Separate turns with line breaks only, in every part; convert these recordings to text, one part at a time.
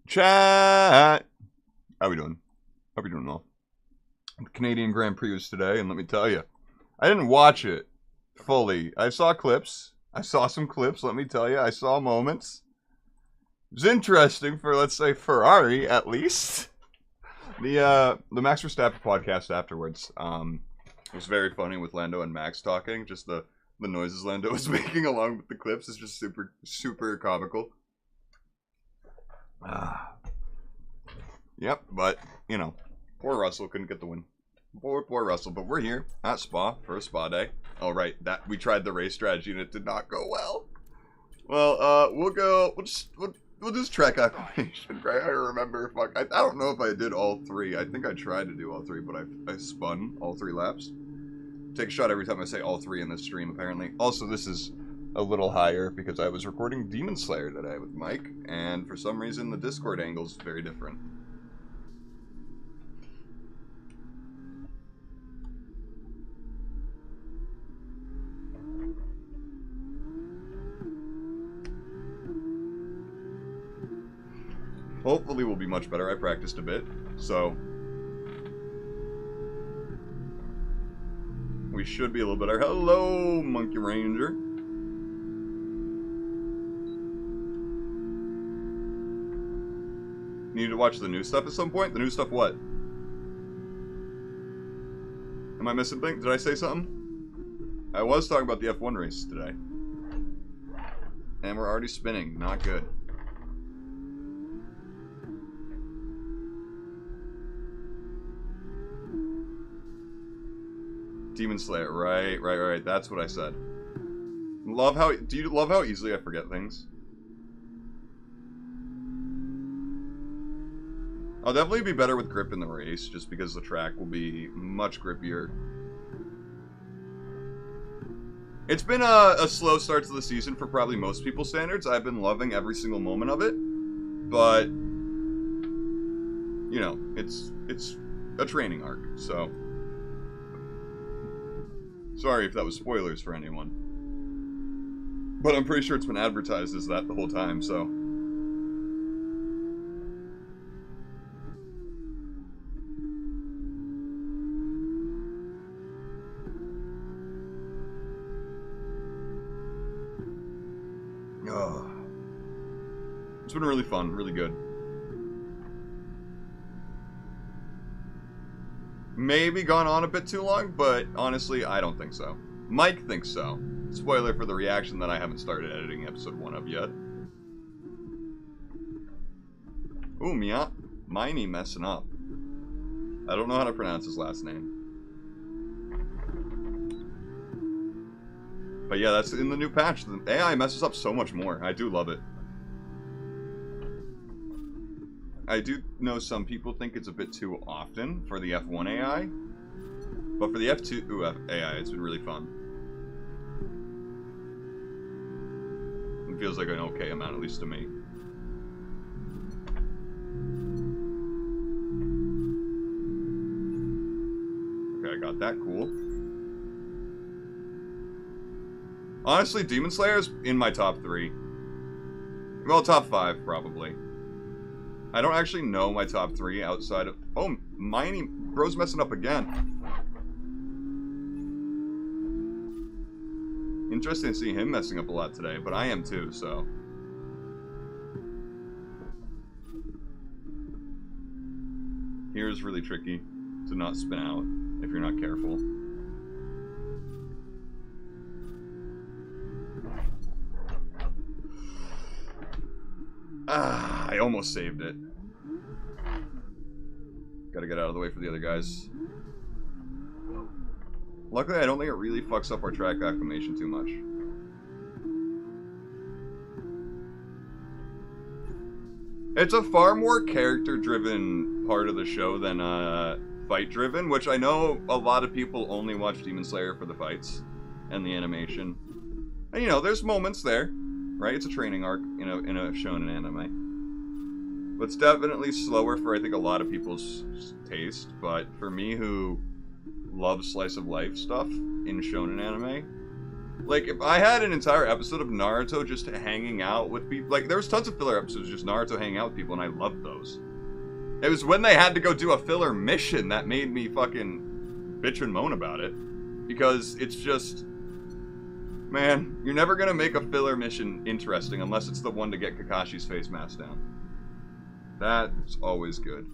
Chat! How we doing? Hope you're doing well. The Canadian Grand Prix was today, and let me tell you, I didn't watch it fully. I saw clips. I saw some clips, let me tell you. I saw moments. It was interesting for, let's say, Ferrari, at least. The Max Verstappen podcast afterwards was very funny with Lando and Max talking. Just the noises Lando was making along with the clips is just super, super comical. Yep, but, you know, poor Russell couldn't get the win. Poor Russell, but we're here at Spa for a Spa day. Oh, right, that we tried the race strategy and it did not go well. Well, we'll just track acclimation, right? I remember, I don't know if I did all three. I think I tried to do all three, but I spun all 3 laps. Take a shot every time I say all 3 in this stream, apparently. Also, this is a little higher because I was recording Demon Slayer today with Mike, and for some reason the Discord angle is very different. Hopefully we'll be much better. I practiced a bit, so we should be a little better. Hello, Monkey Ranger. Need to watch the new stuff at some point? The new stuff what? Am I missing things? Did I say something? I was talking about the F1 race today. And we're already spinning. Not good. Demon Slayer, right. That's what I said. Do you love how easily I forget things? I'll definitely be better with grip in the race, just because the track will be much grippier. It's been a slow start to the season for probably most people's standards. I've been loving every single moment of it, but you know, it's a training arc, so sorry if that was spoilers for anyone. But I'm pretty sure it's been advertised as that the whole time, so. It's been really fun, really good. Maybe gone on a bit too long, but honestly, I don't think so. Mike thinks so. Spoiler for the reaction that I haven't started editing episode 1 of yet. Ooh, Miney messing up. I don't know how to pronounce his last name. But yeah, that's in the new patch. The AI messes up so much more. I do love it. I do know some people think it's a bit too often for the F1 AI, but for the F2 AI, it's been really fun. It feels like an okay amount, at least to me. Okay, I got that. Cool. Honestly, Demon Slayer is in my top 3. Well, top 5, probably. I don't actually know my top 3 outside of... Oh, Miney... Bro's messing up again. Interesting to see him messing up a lot today, but I am too, so... Here's really tricky to not spin out if you're not careful. Ah, I almost saved it. Gotta get out of the way for the other guys. Luckily, I don't think it really fucks up our track acclimation too much. It's a far more character-driven part of the show than fight-driven, which I know a lot of people only watch Demon Slayer for the fights and the animation. And you know, there's moments there. Right, it's a training arc in a shonen anime. But it's definitely slower for, I think, a lot of people's taste. But for me, who loves slice of life stuff in shonen anime, Like, if I had an entire episode of Naruto just hanging out with people... Like, there was tons of filler episodes just Naruto hanging out with people, and I loved those. It was when they had to go do a filler mission that made me fucking bitch and moan about it. Because it's just... Man, you're never gonna make a filler mission interesting unless it's the one to get Kakashi's face mask down. That's always good.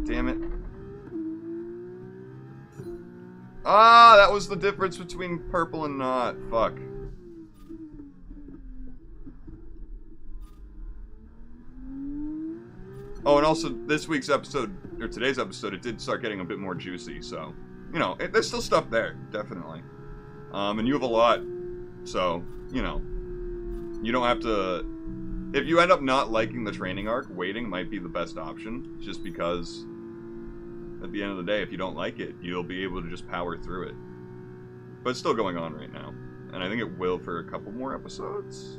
Damn it. Ah, that was the difference between purple and not. Fuck. Oh, and also this week's episode, or today's episode, it did start getting a bit more juicy, so, you know, there's still stuff there, definitely. And you have a lot, so, you know, you don't have to... If you end up not liking the training arc, waiting might be the best option, just because at the end of the day, if you don't like it, you'll be able to just power through it. But it's still going on right now, and I think it will for a couple more episodes.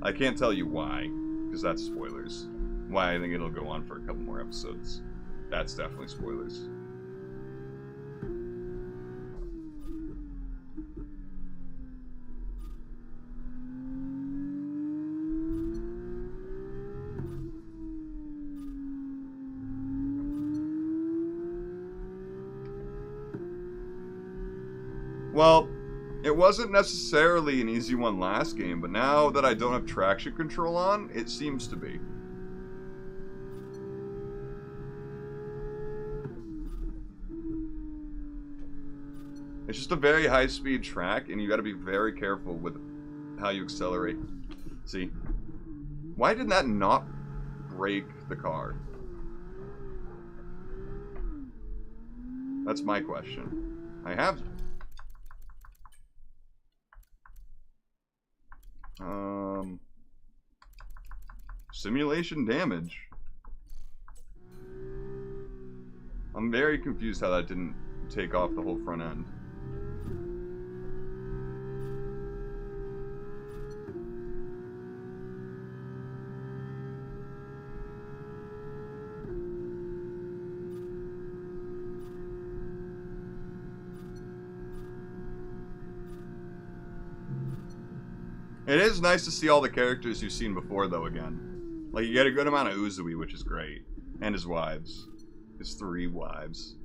I can't tell you why, because that's spoilers. Why I think it'll go on for a couple more episodes. That's definitely spoilers. Well, it wasn't necessarily an easy one last game, but now that I don't have traction control on, it seems to be. It's just a very high-speed track, and you gotta be very careful with how you accelerate. See? Why did that not break the car? That's my question. I have... Simulation damage. I'm very confused how that didn't take off the whole front end. It is nice to see all the characters you've seen before, though, again. Like, you get a good amount of Uzui, which is great. And his wives. His 3 wives.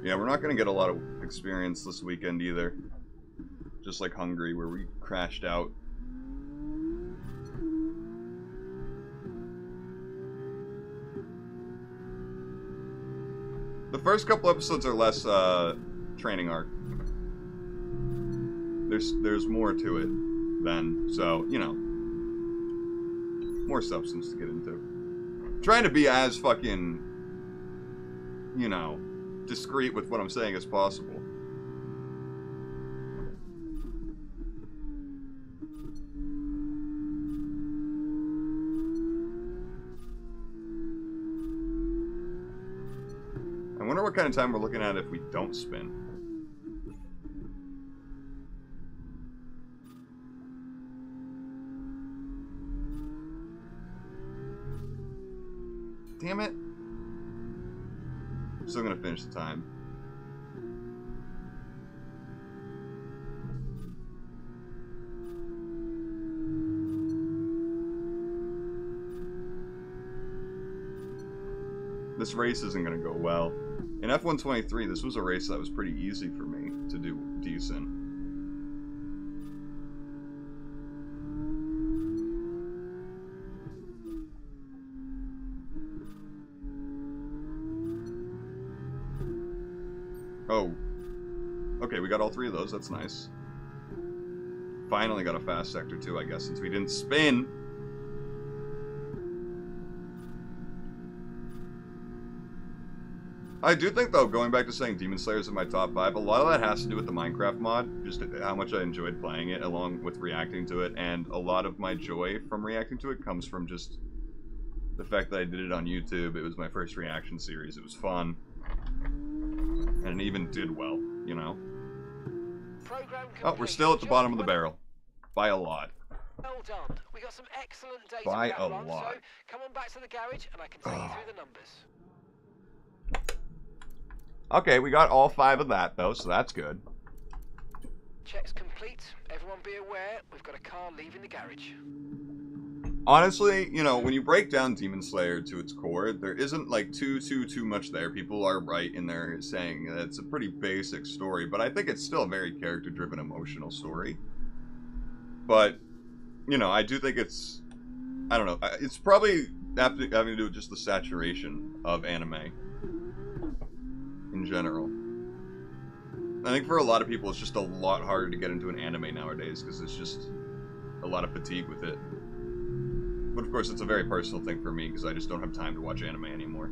Yeah, we're not going to get a lot of experience this weekend, either. Just like Hungary, where we crashed out. The first couple episodes are less training arc. There's more to it then, so, you know, more substance to get into. Trying to be as fucking, you know, discreet with what I'm saying as possible. I wonder what kind of time we're looking at if we don't spin. Damn it. I'm still gonna finish the time. This race isn't gonna go well. In F123, this was a race that was pretty easy for me to do decent. Oh. Okay, we got all 3 of those, that's nice. Finally got a fast sector too, I guess, since we didn't spin. I do think, though, going back to saying Demon Slayer's in my top 5, a lot of that has to do with the Minecraft mod, just how much I enjoyed playing it, along with reacting to it, and a lot of my joy from reacting to it comes from just the fact that I did it on YouTube. It was my first reaction series. It was fun. And it even did well, you know? Oh, we're still at the bottom of the barrel. By a lot.
Well done. We got some excellent data
By
with that
a
run,
lot.
so come on back to the garage and I can take you through the numbers.
Okay, we got all 5 of that, though, so that's good.
Check's complete. Everyone be aware, we've got a car leaving the garage.
Honestly, you know, when you break down Demon Slayer to its core, there isn't, like, too much there. People are right in there saying that it's a pretty basic story, but I think it's still a very character-driven, emotional story. But, you know, I do think it's, I don't know, it's probably having to do with just the saturation of anime in general. I think for a lot of people, it's just a lot harder to get into an anime nowadays, because it's just a lot of fatigue with it. But of course, it's a very personal thing for me, because I just don't have time to watch anime anymore.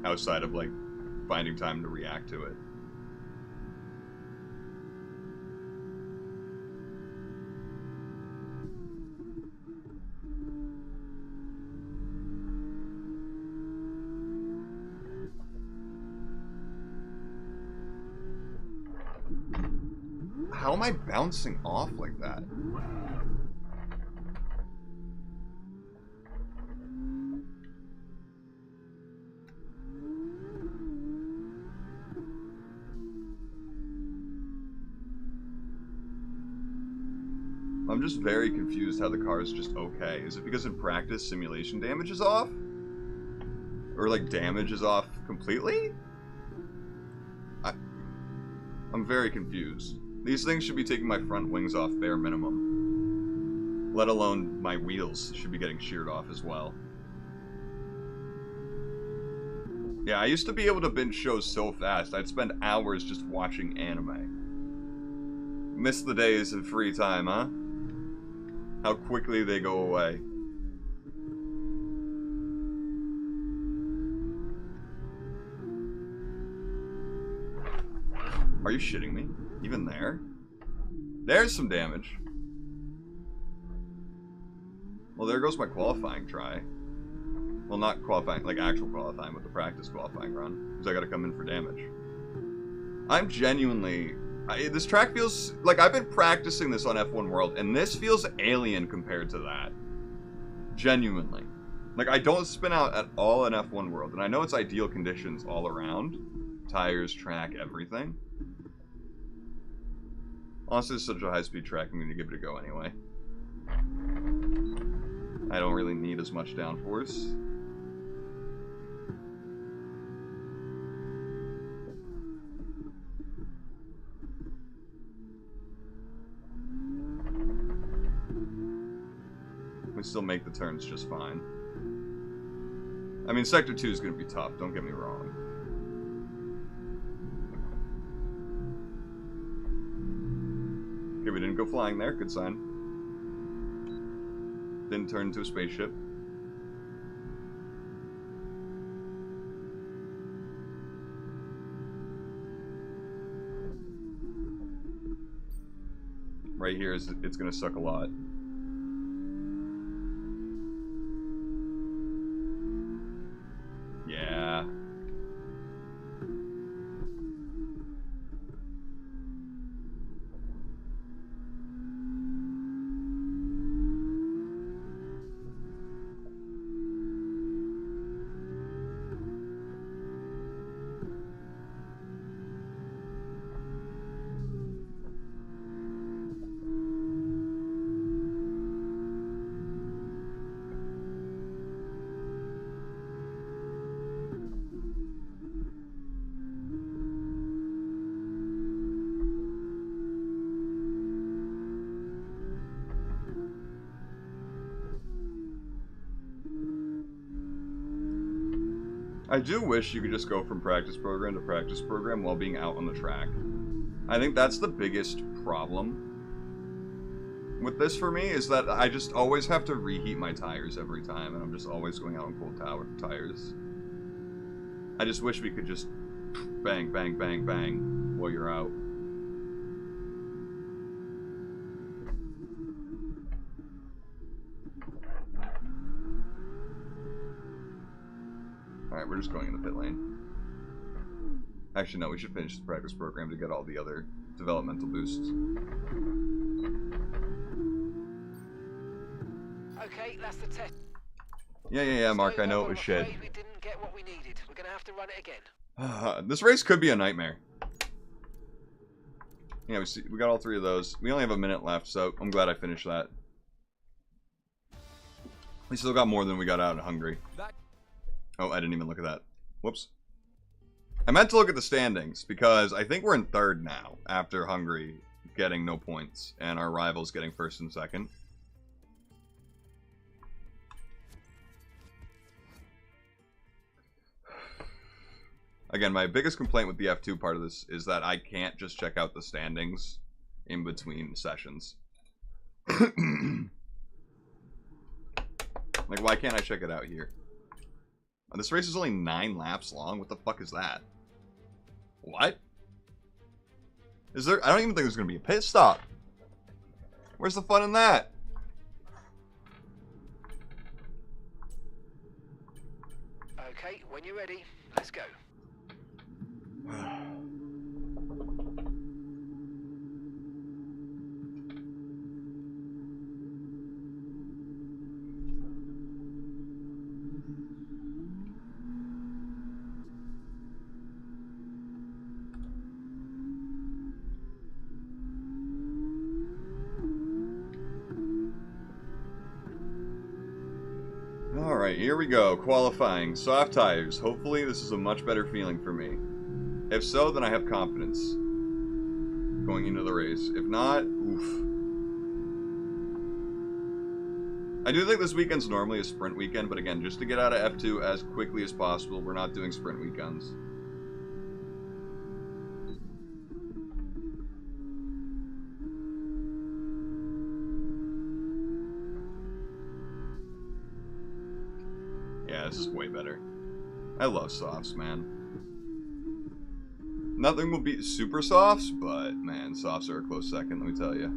Outside of, like, finding time to react to it. How am I bouncing off like that? I'm just very confused how the car is just okay. Is it because in practice simulation damage is off? Or like damage is off completely? I'm very confused. These things should be taking my front wings off bare minimum. Let alone my wheels should be getting sheared off as well. Yeah, I used to be able to binge shows so fast, I'd spend hours just watching anime. Miss the days of free time, huh? How quickly they go away. Are you shitting me? Even there? There's some damage. Well, there goes my qualifying try. Well, not qualifying, like actual qualifying, but the practice qualifying run. Because I gotta come in for damage. I'm genuinely... this track feels... Like, I've been practicing this on F1 World, and this feels alien compared to that. Genuinely. Like, I don't spin out at all in F1 World, and I know it's ideal conditions all around. Tires, track, everything. Honestly, it's such a high-speed track, I'm going to give it a go anyway. I don't really need as much downforce. We still make the turns just fine. I mean, Sector 2 is going to be tough, don't get me wrong. Okay, we didn't go flying there, good sign. Didn't turn into a spaceship. Right here, it's going to suck a lot. Yeah. I do wish you could just go from practice program to practice program while being out on the track. I think that's the biggest problem with this for me, is that I just always have to reheat my tires every time, and I'm just always going out on cold tires. I just wish we could just bang, bang, bang, bang while you're out. we're just going in the pit lane. Actually, no, we should finish the practice program to get all the other developmental boosts.
Okay, that's the test.
Yeah, Mark, I know it was shit.
We didn't get what we needed. We're gonna have to run it again.
This race could be a nightmare. Yeah, we got all 3 of those. We only have a minute left, so I'm glad I finished that. We still got more than we got out in Hungary. Oh, I didn't even look at that. Whoops. I meant to look at the standings, because I think we're in 3rd now, after Hungary getting no points, and our rivals getting 1st and 2nd. Again, my biggest complaint with the F2 part of this is that I can't just check out the standings in between sessions. Like, why can't I check it out here? This race is only 9 laps long? What the fuck is that? What? Is there... I don't even think there's gonna be a pit stop. Where's the fun in that?
Okay, when you're ready, let's go.
Alright, here we go. Qualifying. Soft tires. Hopefully this is a much better feeling for me. If so, then I have confidence going into the race. If not, oof. I do think this weekend's normally a sprint weekend, but again, just to get out of F2 as quickly as possible, we're not doing sprint weekends. Yeah, this is way better. I love softs, man. Nothing will beat super softs, but man, softs are a close second, let me tell you.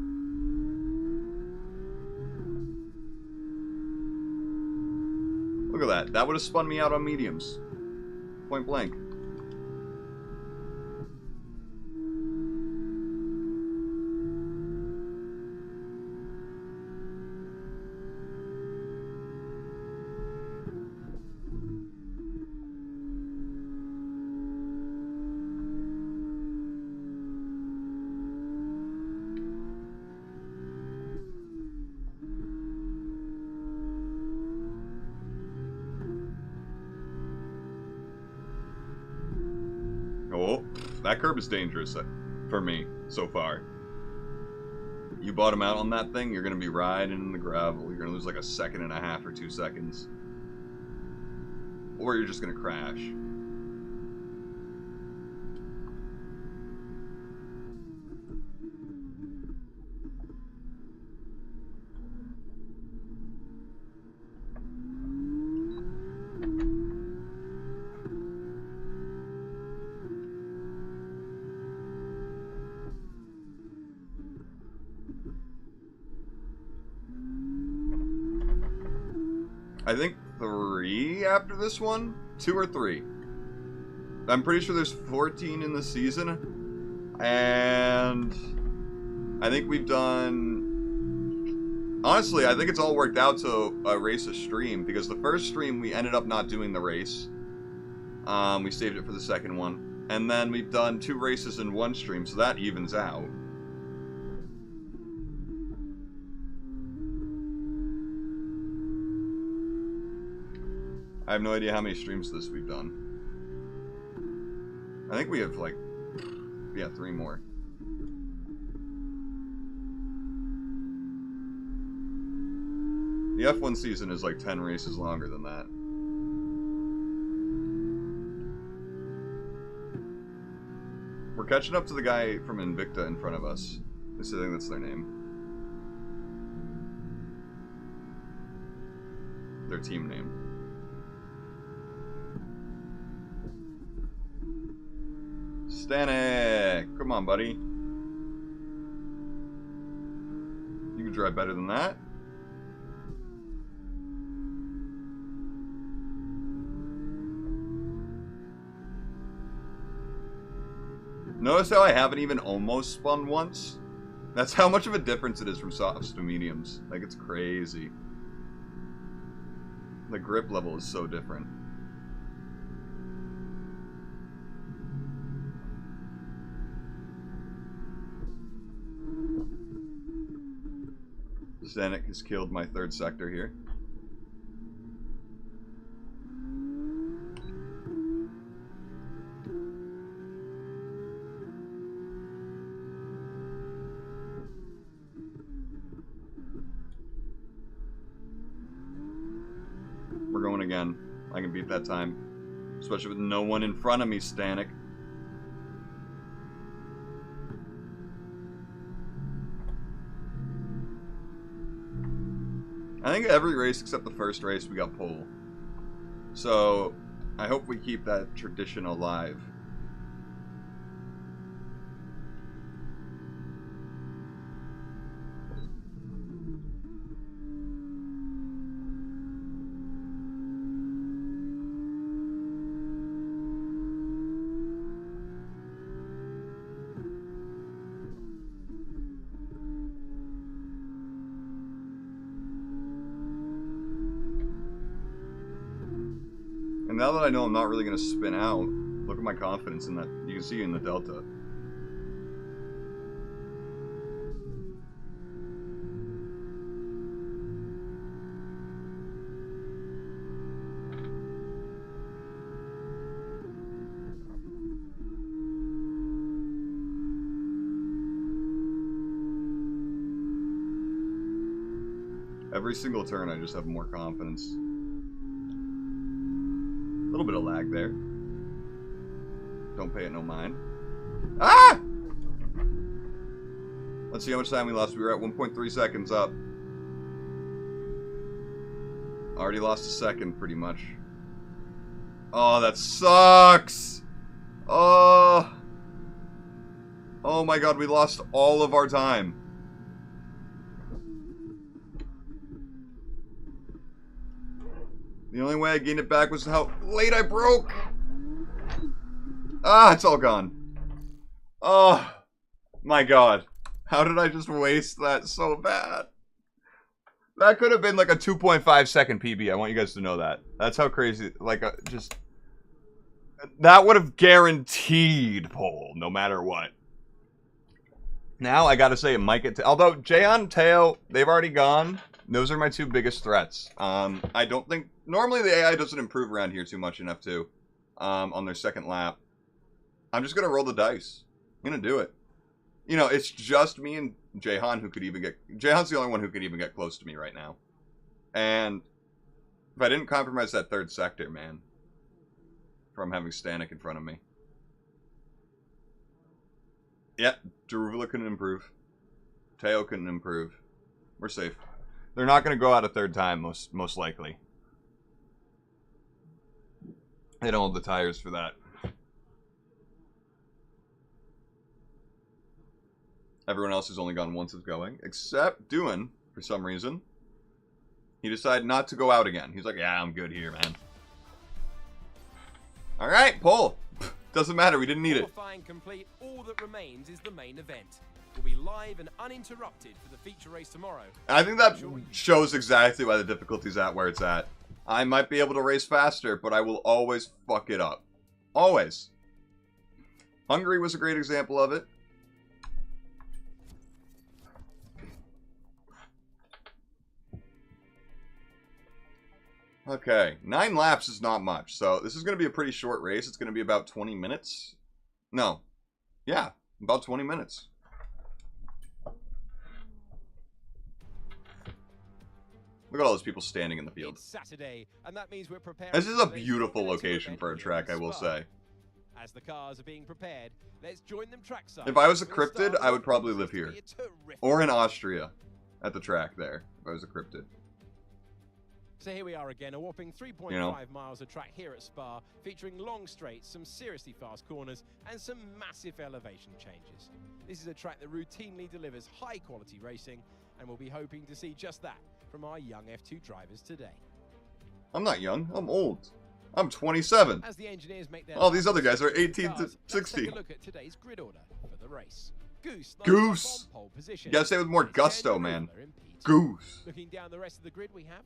Look at that. That would have spun me out on mediums. Point blank. Oh, that curb is dangerous for me so far. You bottom out on that thing, you're going to be riding in the gravel. You're going to lose like 1.5 seconds or 2 seconds. Or you're just going to crash. I think 3 after this one? 2 or 3. I'm pretty sure there's 14 in the season. And I think we've done... Honestly, I think it's all worked out to a race a stream. Because the first stream, we ended up not doing the race. We saved it for the second one. And then we've done 2 races in 1 stream, so that evens out. I have no idea how many streams this we've done. I think we have like, yeah, 3 more. The F1 season is like 10 races longer than that. We're catching up to the guy from Invicta in front of us. I think that's their name. Their team name. Stanek! Come on, buddy. You can drive better than that. Notice how I haven't even almost spun once? That's how much of a difference it is from softs to mediums. Like, it's crazy. The grip level is so different. Stanek has killed my third sector here. We're going again. I can beat that time. Especially with no one in front of me, Stanek. I think every race except the first race we got pole. So, I hope we keep that tradition alive. And now that I know I'm not really going to spin out, look at my confidence in that. You can see in the delta. Every single turn I just have more confidence. A little bit of lag there. Don't pay it no mind. Ah! Let's see how much time we lost. We were at 1.3 seconds up. Already lost a second, pretty much. Oh, that sucks! Oh! Oh my god, we lost all of our time. The only way I gained it back was how late I broke. Ah, it's all gone. Oh, my god. How did I just waste that so bad? That could have been like a 2.5 second PB. I want you guys to know that. That's how crazy, like, just... That would have guaranteed pole, no matter what. Now, I gotta say, it might get... Although, Jaeon, Teo, they've already gone. Those are my two biggest threats. I don't think... Normally, the AI doesn't improve around here too much in F2. On their second lap. I'm just gonna roll the dice. I'm gonna do it. You know, it's just me and Jaehan who could even get... Jaehan's the only one who could even get close to me right now. And... If I didn't compromise that third sector, man... From having Stanek in front of me. Yeah, Daruvula couldn't improve. Teo couldn't improve. We're safe. They're not going to go out a third time, most likely. They don't have the tires for that. Everyone else has only gone once of going, except Duan, for some reason. He decided not to go out again. He's like, yeah, I'm good here, man. Alright, pole. Doesn't matter, we didn't need it.
Qualifying complete, all that remains is the main event. We'll be live and uninterrupted for the feature race tomorrow.
I think that shows exactly why the difficulty's at where it's at. I might be able to race faster, but I will always fuck it up. Always. Hungary was a great example of it. Okay, 9 laps is not much, so this is going to be a pretty short race. It's going to be about 20 minutes. No. Yeah, about 20 minutes. Look at all those people standing in the field.
It's Saturday, and that means we're prepared.
This is a beautiful location for a track, I will say.
As the cars are being prepared, let's join them trackside.
If I was a cryptid, I would probably live here. Or in Austria, at the track there, if I was a cryptid.
So here we are again, a whopping 3.5 miles of track here at Spa, featuring long straights, some seriously fast corners, and some massive elevation changes. This is a track that routinely delivers high-quality racing, and we'll be hoping to see just that from our young F2 drivers today.
I'm not young, I'm old. I'm 27.
As the engineers make their
All these other guys are 18 to
cars,
60.
Let's take a look at today's grid order for the race. Goose.
Goose.
On pole position.
You gotta say it with more gusto, man. Goose.
Looking down the rest of the grid, we have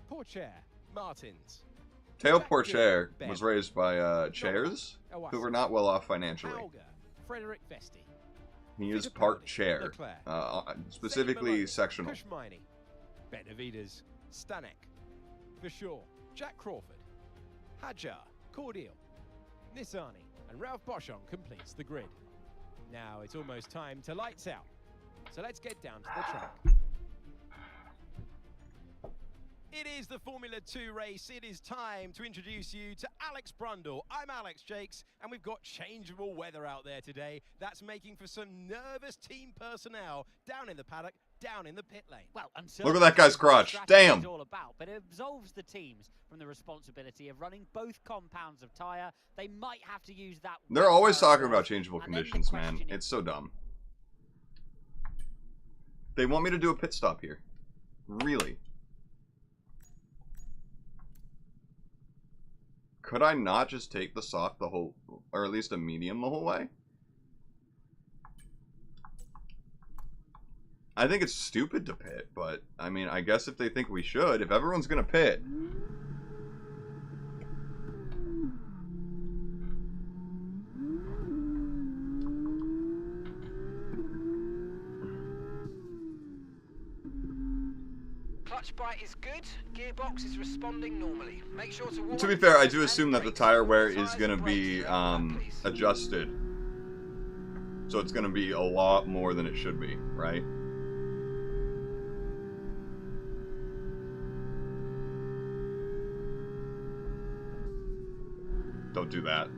Porcher, Martins.
Teo Porcher was raised by chairs who were not well off financially.
Alga, Frederick Vesti.
He is part chair, specifically sectional.
Kushmini, Benavides, Stanek, for sure, Jack Crawford, Hadjar, Cordial, Nissani, and Ralph Boschon completes the grid. Now it's almost time to lights out, so let's get down to the track. It is the Formula 2 race. It is time to introduce you to Alex Brundle. I'm Alex Jakes, and we've got changeable weather out there today. That's making for some nervous team personnel down in the paddock, down in the pit lane.
Well,
look at that guy's crotch. Damn.
All about, but it absolves the teams from the responsibility of running both compounds of tyre. They might have to use that.
They're always talking about changeable conditions, man. It's so dumb. They want me to do a pit stop here. Really? Could I not just take the soft the whole, or at least a medium the whole way? I think it's stupid to pit, but I mean, I guess if they think we should, if everyone's gonna pit.
Clutch bite is good. Gearbox is responding normally. Make sure
to be fair, I do assume that the tire wear is going to be adjusted. So it's going to be a lot more than it should be, right? Don't do that.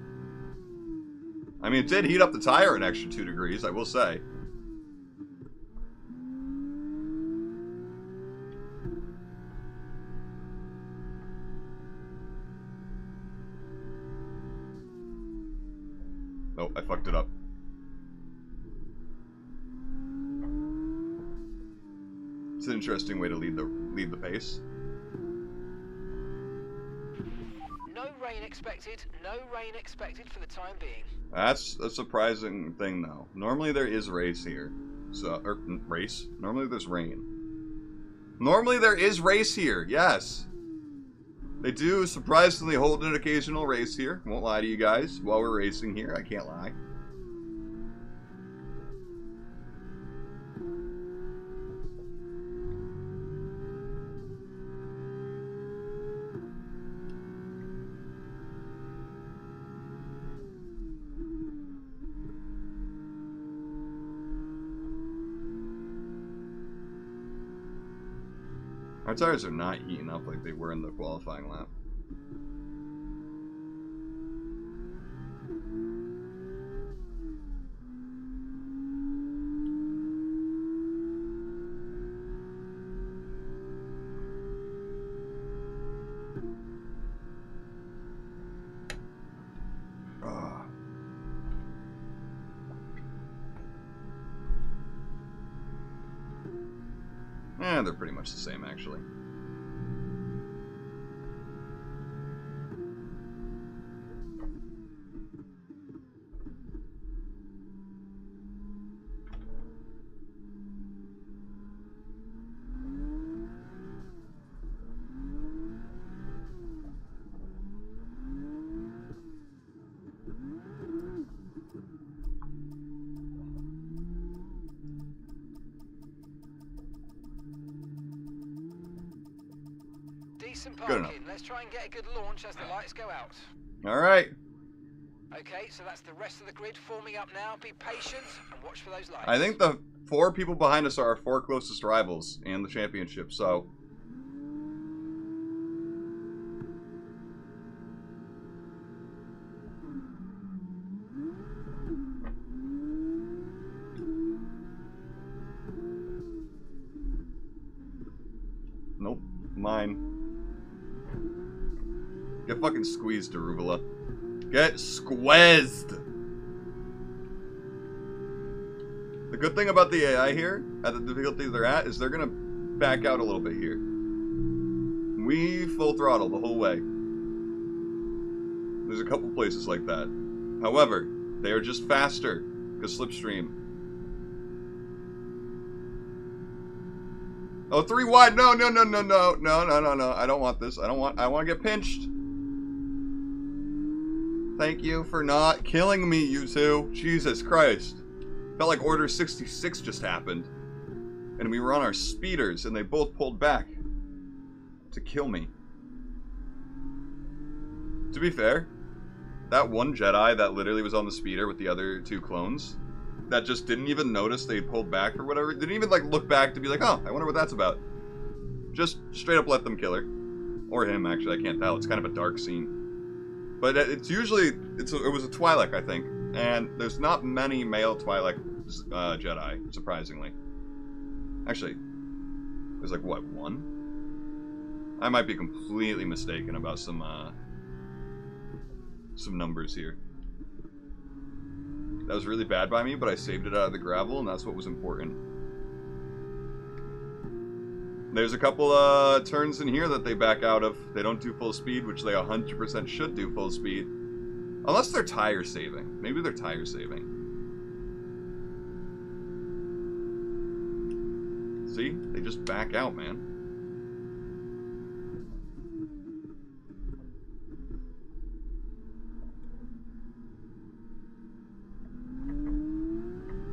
I mean, it did heat up the tire an extra 2 degrees, I will say. Oh, I fucked it up. It's an interesting way to lead the pace.
No rain expected. No rain expected for the time being.
That's a surprising thing, though. Normally there is race here. So, race? Normally there's rain. Normally there is race here, yes. They do surprisingly hold an occasional race here. Won't lie to you guys. While we're racing here, I can't lie. Our tires are not heating up like they were in the qualifying lap. They're pretty much the same, actually.
Decent parking. Let's try and get a good launch as the lights go out.
Alright.
Okay, so that's the rest of the grid forming up now. Be patient and watch for those lights.
I think the 4 people behind us are our 4 closest rivals in the championship, so... Nope. Mine. Get fucking squeezed, Arugula. Get squeezed! The good thing about the AI here, at the difficulty they're at, is they're gonna back out a little bit here. We full throttle the whole way. There's a couple places like that. However, they are just faster, because Slipstream. Oh, 3 wide. No, no, no, no, no, no, no, no, no. I don't want this. I want to get pinched. Thank you for not killing me, you two. Jesus Christ. Felt like Order 66 just happened. And we were on our speeders, and they both pulled back to kill me. To be fair, that one Jedi that literally was on the speeder with the other 2 clones, that just didn't even notice they pulled back or whatever, didn't even like look back to be like, oh, I wonder what that's about. Just straight up let them kill her. Or him, actually, I can't tell. It's kind of a dark scene. But it's usually, it was a Twi'lek, I think. And there's not many male Twi'lek Jedi, surprisingly. Actually, there's like, what, 1? I might be completely mistaken about some numbers here. That was really bad by me, but I saved it out of the gravel, and that's what was important. There's a couple turns in here that they back out of. They don't do full speed, which they 100% should do full speed. Unless they're tire saving. Maybe they're tire saving. See? They just back out, man.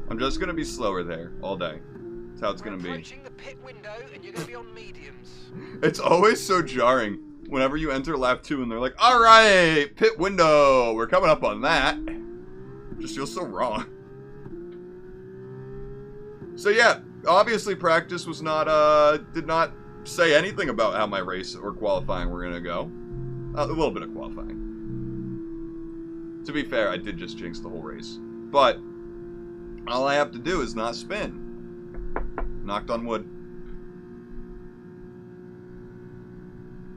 I'm just gonna be slower there all day. That's how it's gonna be.
Approaching the pit window, and you're gonna be on mediums.
It's always so jarring whenever you enter lap 2 and they're like, "All right, pit window, we're coming up on that." It just feels so wrong. So yeah, obviously practice was not did not say anything about how my race or qualifying were gonna go. A little bit of qualifying. To be fair, I did just jinx the whole race, but all I have to do is not spin. Knocked on wood.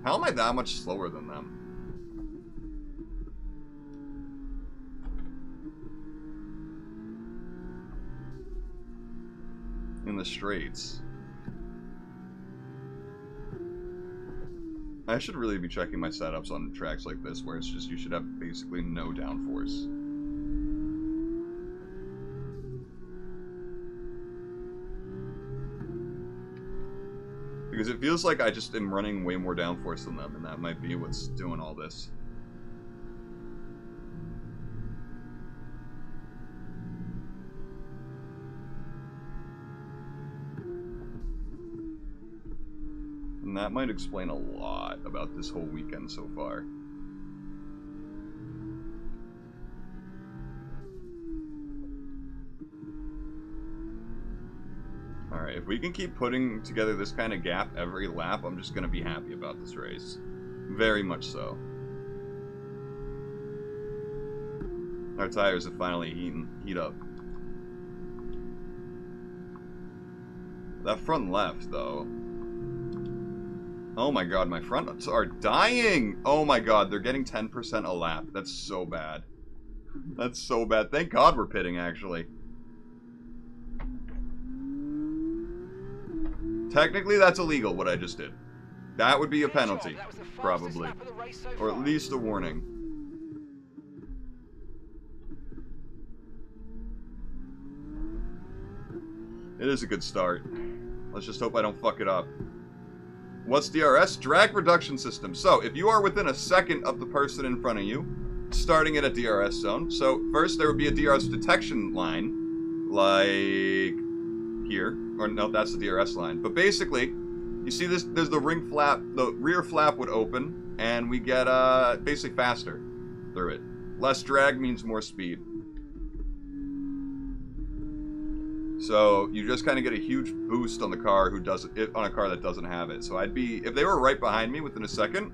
How am I that much slower than them? In the straights. I should really be checking my setups on tracks like this, where it's just you should have basically no downforce. Because it feels like I just am running way more downforce than them, and that might be what's doing all this. And that might explain a lot about this whole weekend so far. Alright, if we can keep putting together this kind of gap every lap, I'm just going to be happy about this race. Very much so. Our tires have finally heat up. That front left, though. Oh my god, my fronts are dying! Oh my god, they're getting 10% a lap. That's so bad. That's so bad. Thank god we're pitting, actually. Technically, that's illegal, what I just did. That would be a penalty, probably. Or at least a warning. It is a good start. Let's just hope I don't fuck it up. What's DRS? Drag reduction system. So, if you are within a second of the person in front of you, starting at a DRS zone. So, first there would be a DRS detection line, like here. Or no, that's the DRS line. But basically, you see this, there's the ring flap, the rear flap would open, and we get basically faster through it. Less drag means more speed. So you just kind of get a huge boost on the car on a car that doesn't have it. So I'd be, if they were right behind me within a second,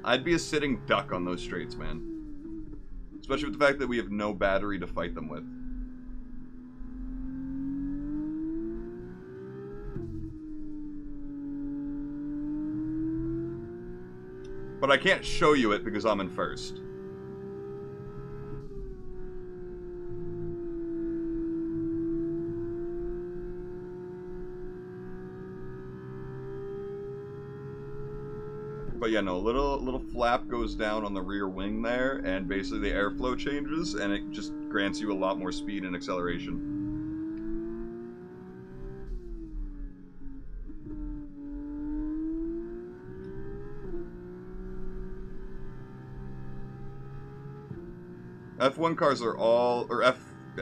I'd be a sitting duck on those straights, man. Especially with the fact that we have no battery to fight them with. But I can't show you it because I'm in first. But yeah, no, little flap goes down on the rear wing there, and basically the airflow changes, and it just grants you a lot more speed and acceleration. F1 cars are all, or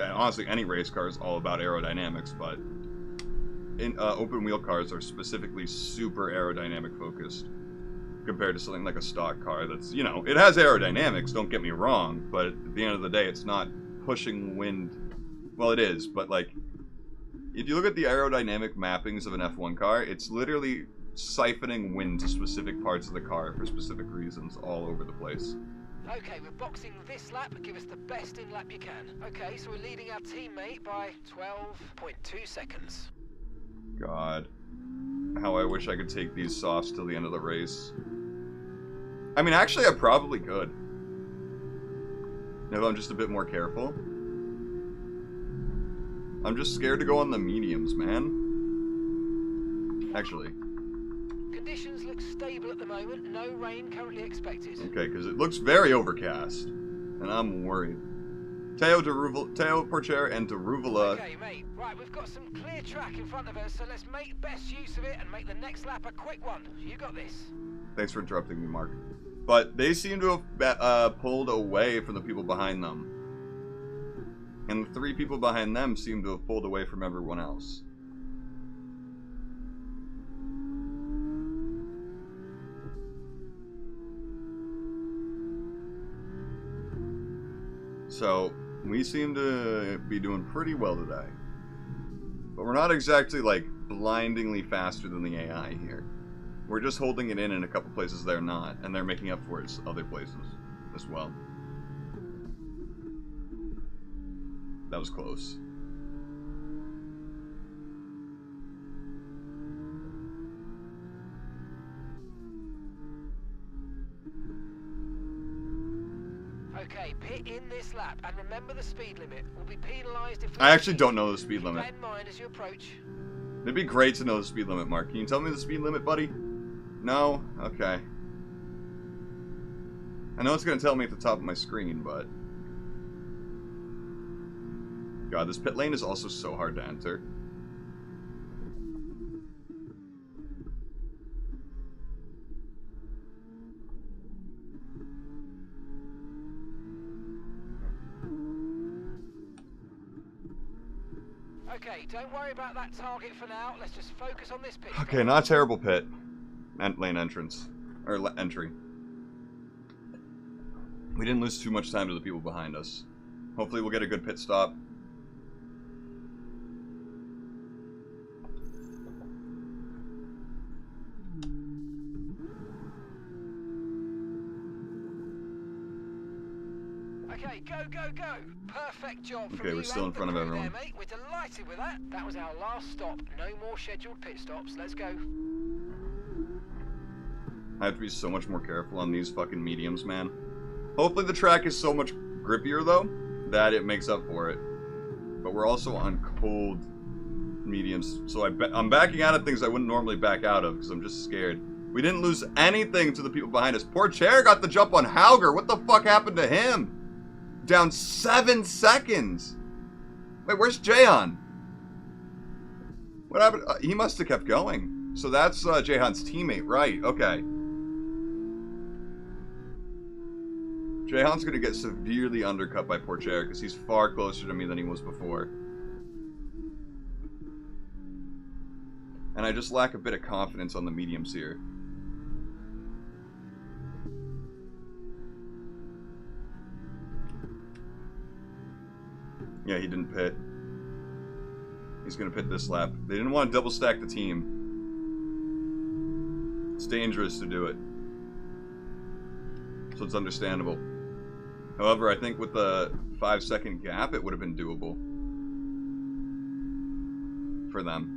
honestly, any race car is all about aerodynamics, but open wheel cars are specifically super aerodynamic focused compared to something like a stock car that's, you know, it has aerodynamics, don't get me wrong, but at the end of the day, it's not pushing wind. Well, it is, but like, if you look at the aerodynamic mappings of an F1 car, it's literally siphoning wind to specific parts of the car for specific reasons all over the place.
Okay, we're boxing this lap. Give us the best in lap you can. Okay, so we're leading our teammate by 12.2 seconds.
God. How I wish I could take these softs till the end of the race. I mean, actually, I probably could. If I'm just a bit more careful. I'm just scared to go on the mediums, man. Actually.
Conditions look stable at the moment. No rain currently expected.
Okay, because it looks very overcast. And I'm worried. Teo Porcher and Deruvula.
Okay, mate. Right, we've got some clear track in front of us, so let's make best use of it and make the next lap a quick one. You got this.
Thanks for interrupting me, Mark. But they seem to have pulled away from the people behind them. And the 3 people behind them seem to have pulled away from everyone else. So, we seem to be doing pretty well today. But we're not exactly, like, blindingly faster than the AI here. We're just holding it in a couple places they're not, and they're making up for it other places as well. That was close.
Okay, pit in this lap, and remember the speed limit. We'll be penalised if we...
I actually don't know the speed limit.
Keep that in mind as you approach.
It'd be great to know the speed limit, Mark. Can you tell me the speed limit, buddy? No? Okay. I know it's going to tell me at the top of my screen, but... God, this pit lane is also so hard to enter.
Okay, don't worry about that target for now. Let's just focus on this pit.
Okay, not a terrible pit. Lane entrance. Or entry. We didn't lose too much time to the people behind us. Hopefully we'll get a good pit stop.
Okay, go, go, go. Perfect job from
Okay,
you
we're still in
and
front of
the crew
everyone.
there, mate. We're delighted with that. That was our last stop. No more scheduled pit stops. Let's go.
I have to be so much more careful on these fucking mediums, man. Hopefully the track is so much grippier, though, that it makes up for it. But we're also on cold mediums, so I'm backing out of things I wouldn't normally back out of, because I'm just scared. We didn't lose anything to the people behind us. Poor Chair got the jump on Hauger. What the fuck happened to him? Down 7 seconds. Wait, where's Jaehan? What happened? He must have kept going. So that's Jaehan's teammate, right? Okay. Jaehan's going to get severely undercut by Porcher because he's far closer to me than he was before. And I just lack a bit of confidence on the mediums here. Yeah, he didn't pit. He's going to pit this lap. They didn't want to double stack the team. It's dangerous to do it. So it's understandable. However, I think with the 5-second gap, it would have been doable for them.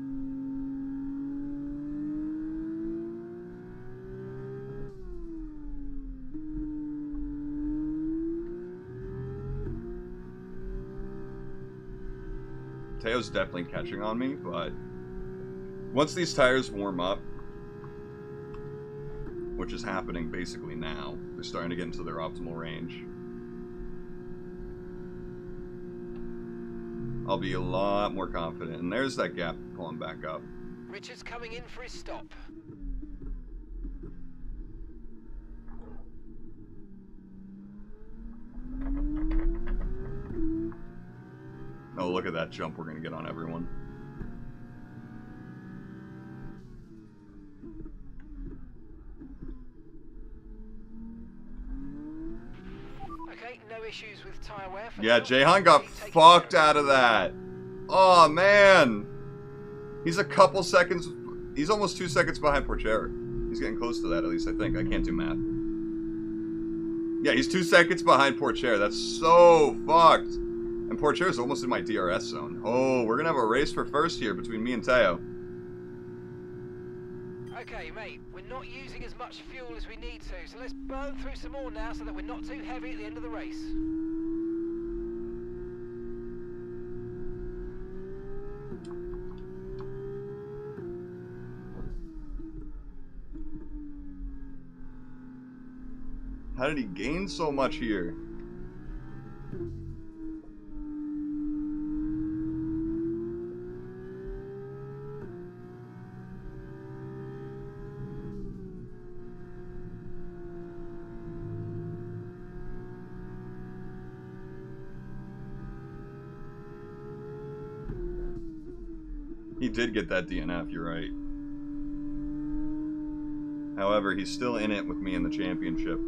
Teo's definitely catching on me, but once these tires warm up, which is happening basically now. They're starting to get into their optimal range. I'll be a lot more confident. And there's that gap pulling back up.
Richard's coming in for his stop.
Oh, look at that jump we're going to get on everyone.
Okay, no issues with tyre wear for
Yeah,
now.
Jehan got fucked out of that. Oh, man. He's a couple seconds... He's almost 2 seconds behind Porcher. He's getting close to that, at least, I think. I can't do math. Yeah, he's 2 seconds behind Porcher. That's so fucked. And Porcher is almost in my DRS zone. Oh, we're going to have a race for first here between me and Teo.
Okay, mate, we're not using as much fuel as we need to, so let's burn through some more now so that we're not too heavy at the end of the race.
How did he gain so much here? He did get that DNF, you're right. However, he's still in it with me in the championship.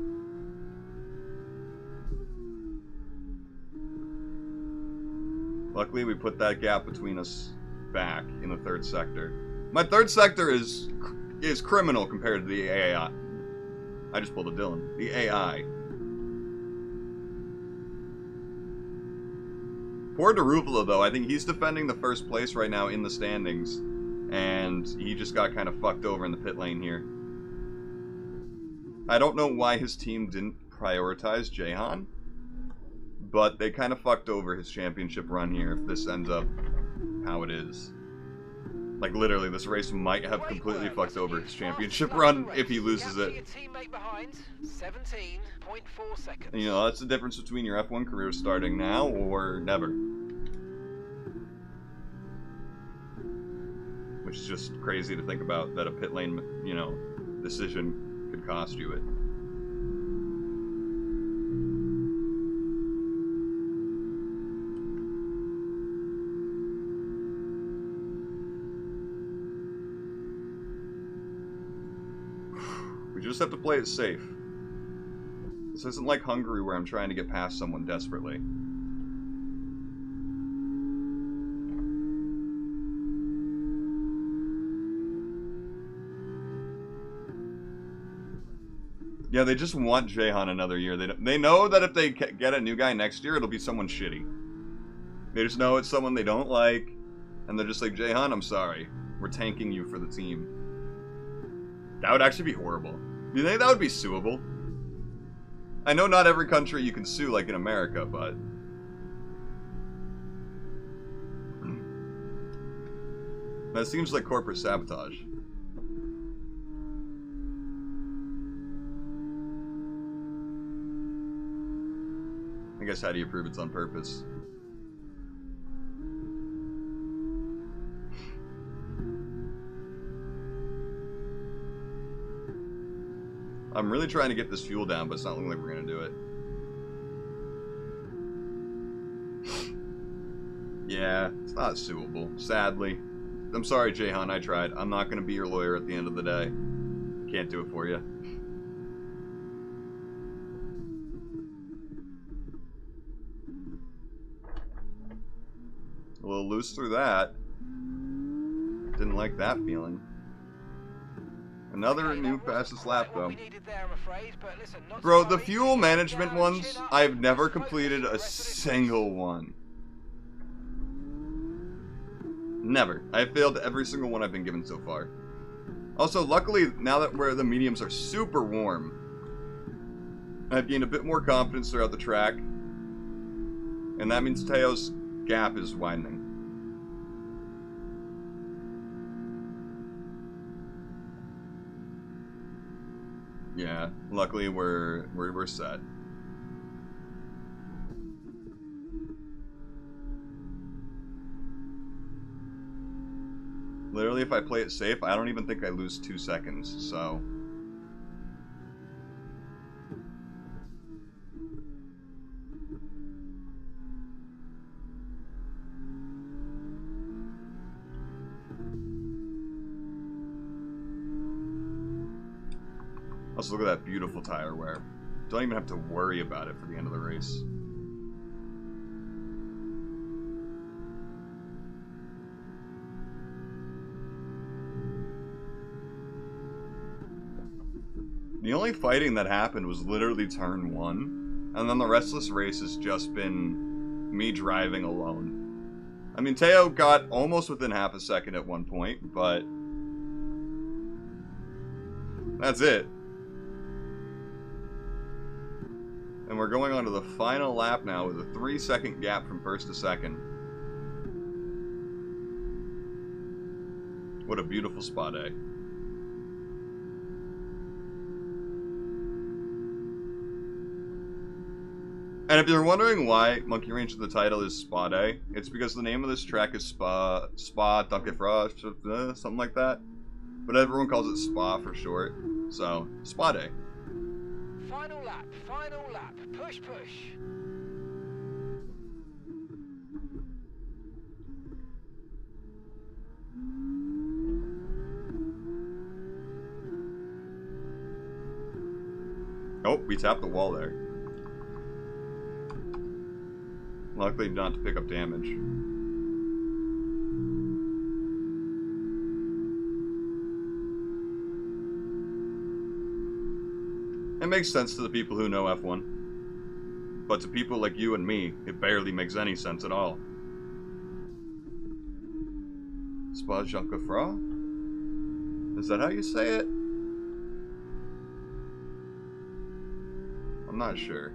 Luckily, we put that gap between us back in the third sector. My third sector is criminal compared to the AI. I just pulled a Dylan. The AI. Poor Deruvula, though. I think he's defending the first place right now in the standings. And he just got kind of fucked over in the pit lane here. I don't know why his team didn't prioritize Jehan. But they kind of fucked over his championship run here if this ends up how it is. Like, literally, this race might have completely fucked over his championship run if he loses it. And, you know, that's the difference between your F1 career starting now or never. Which is just crazy to think about, that a pit lane, you know, decision could cost you it. We just have to play it safe. This isn't like Hungary where I'm trying to get past someone desperately. Yeah, they just want Jehan another year. They know that if they get a new guy next year, it'll be someone shitty. They just know it's someone they don't like, and they're just like, Jehan, I'm sorry. We're tanking you for the team. That would actually be horrible. Do you think that would be suable? I know not every country you can sue like in America, but... that seems like corporate sabotage. I guess how do you prove it's on purpose? I'm really trying to get this fuel down, but it's not looking like we're gonna do it. Yeah, it's not suable, sadly. I'm sorry, Jehan, I tried. I'm not gonna be your lawyer at the end of the day. Can't do it for you. A little loose through that. Didn't like that feeling. Another new fastest lap, though. Bro, the fuel management ones, I've never completed a single one. Never. I failed every single one I've been given so far. Also, luckily, now that the mediums are super warm, I've gained a bit more confidence throughout the track. And that means Teo's gap is widening. Yeah, luckily we're set. Literally, if I play it safe, I don't even think I lose 2 seconds, so... Let's look at that beautiful tire wear. Don't even have to worry about it for the end of the race. The only fighting that happened was literally turn 1, and then the rest of this race has just been me driving alone. I mean, Teo got almost within half a second at one point, but that's it. And we're going on to the final lap now with a 3-second gap from first to second. What a beautiful spa day. And if you're wondering why Monkey Range the title is Spa Day, it's because the name of this track is Spa Dunkin' Frost, something like that. But everyone calls it Spa for short. So, Spa Day.
Final lap, push, push.
Oh, we tapped the wall there. Luckily not to pick up damage. It makes sense to the people who know F1. But to people like you and me, it barely makes any sense at all. Spa Jankafra? Is that how you say it? I'm not sure.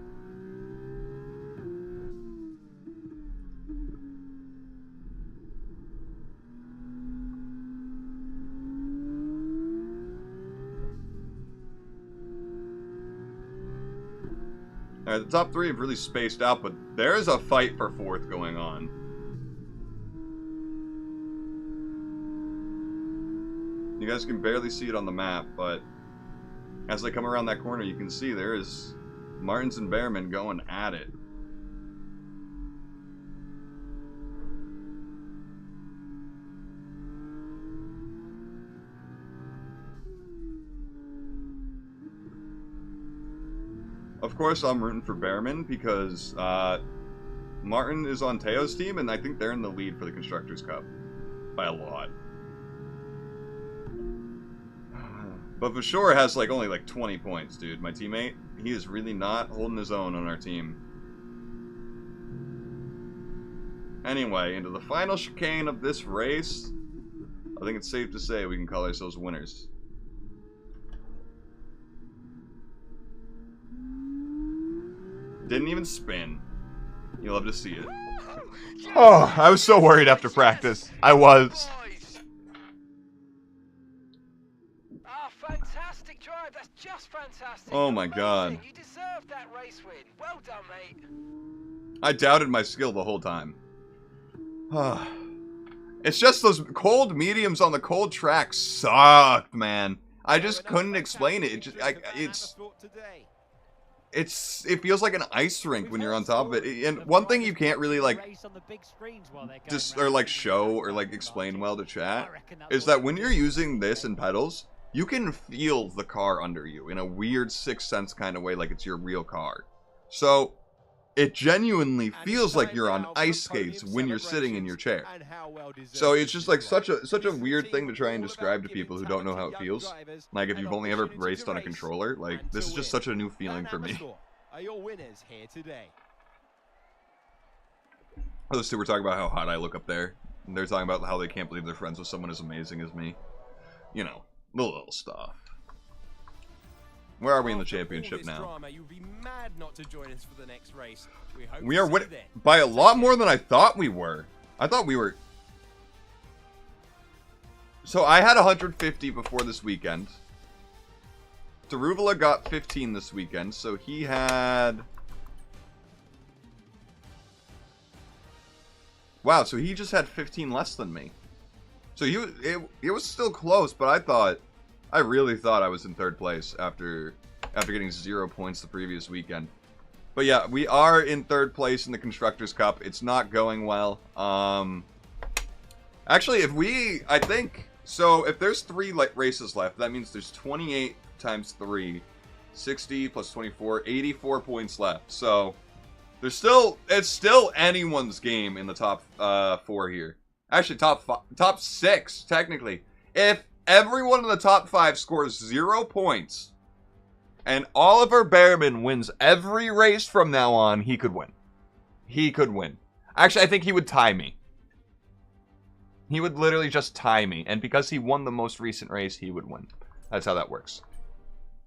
Alright, the top 3 have really spaced out, but there's a fight for 4th going on. You guys can barely see it on the map, but as they come around that corner, you can see there is Martins and Behrman going at it. Of course, I'm rooting for Behrman because Martin is on Teo's team, and I think they're in the lead for the Constructors' Cup by a lot. But Vashore has only 20 points, dude. My teammate, he is really not holding his own on our team. Anyway, into the final chicane of this race, I think it's safe to say we can call ourselves winners. Didn't even spin. You'll love to see it. Oh, I was so worried after practice. I was.
Fantastic drive. That's just fantastic.
Oh my god.
You deserved that race win. Well done, mate.
I doubted my skill the whole time. It's just those cold mediums on the cold track sucked, man. I just couldn't explain it. It feels like an ice rink when you're on top of it. And one thing you can't really show or explain well to chat is that when you're using this in pedals, you can feel the car under you in a weird sixth sense kind of way, like it's your real car. So it genuinely feels like you're on ice skates when you're sitting in your chair. So it's just such a weird thing to try and describe to people who don't know how it feels. Like if you've only ever raced on a controller, this is just such a new feeling for me.
Are your winners here today?
Those two were talking about how hot I look up there. And they're talking about how they can't believe they're friends with someone as amazing as me. You know, the little stuff. Where are we in the championship now? We are winning by a lot more than I thought we were. I thought we were... So I had 150 before this weekend. Daruvula got 15 this weekend, so he had... Wow, so he just had 15 less than me. So it was still close, but I really thought I was in third place after getting 0 points the previous weekend. But yeah, we are in third place in the Constructors' Cup. It's not going well. Actually, I think, so if there's 3 races left, that means there's 28 times 3, 60 plus 24, 84 points left. So it's still anyone's game in the top 4 here. Actually, top 6 technically. If everyone in the top 5 scores 0 points, and Oliver Behrman wins every race from now on, he could win. He could win. Actually, I think he would tie me. He would literally just tie me. And because he won the most recent race, he would win. That's how that works.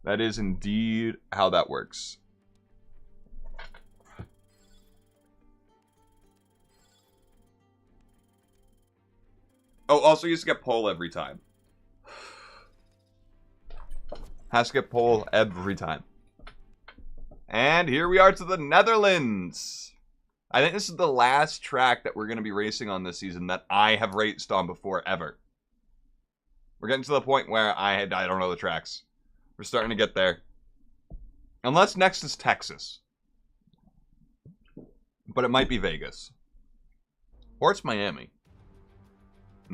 That is indeed how that works. Oh, also you used to get pole every time. Has to get pole every time. And here we are to the Netherlands. I think this is the last track that we're going to be racing on this season that I have raced on before ever. We're getting to the point where I don't know the tracks. We're starting to get there. Unless next is Texas. But it might be Vegas. Or it's Miami.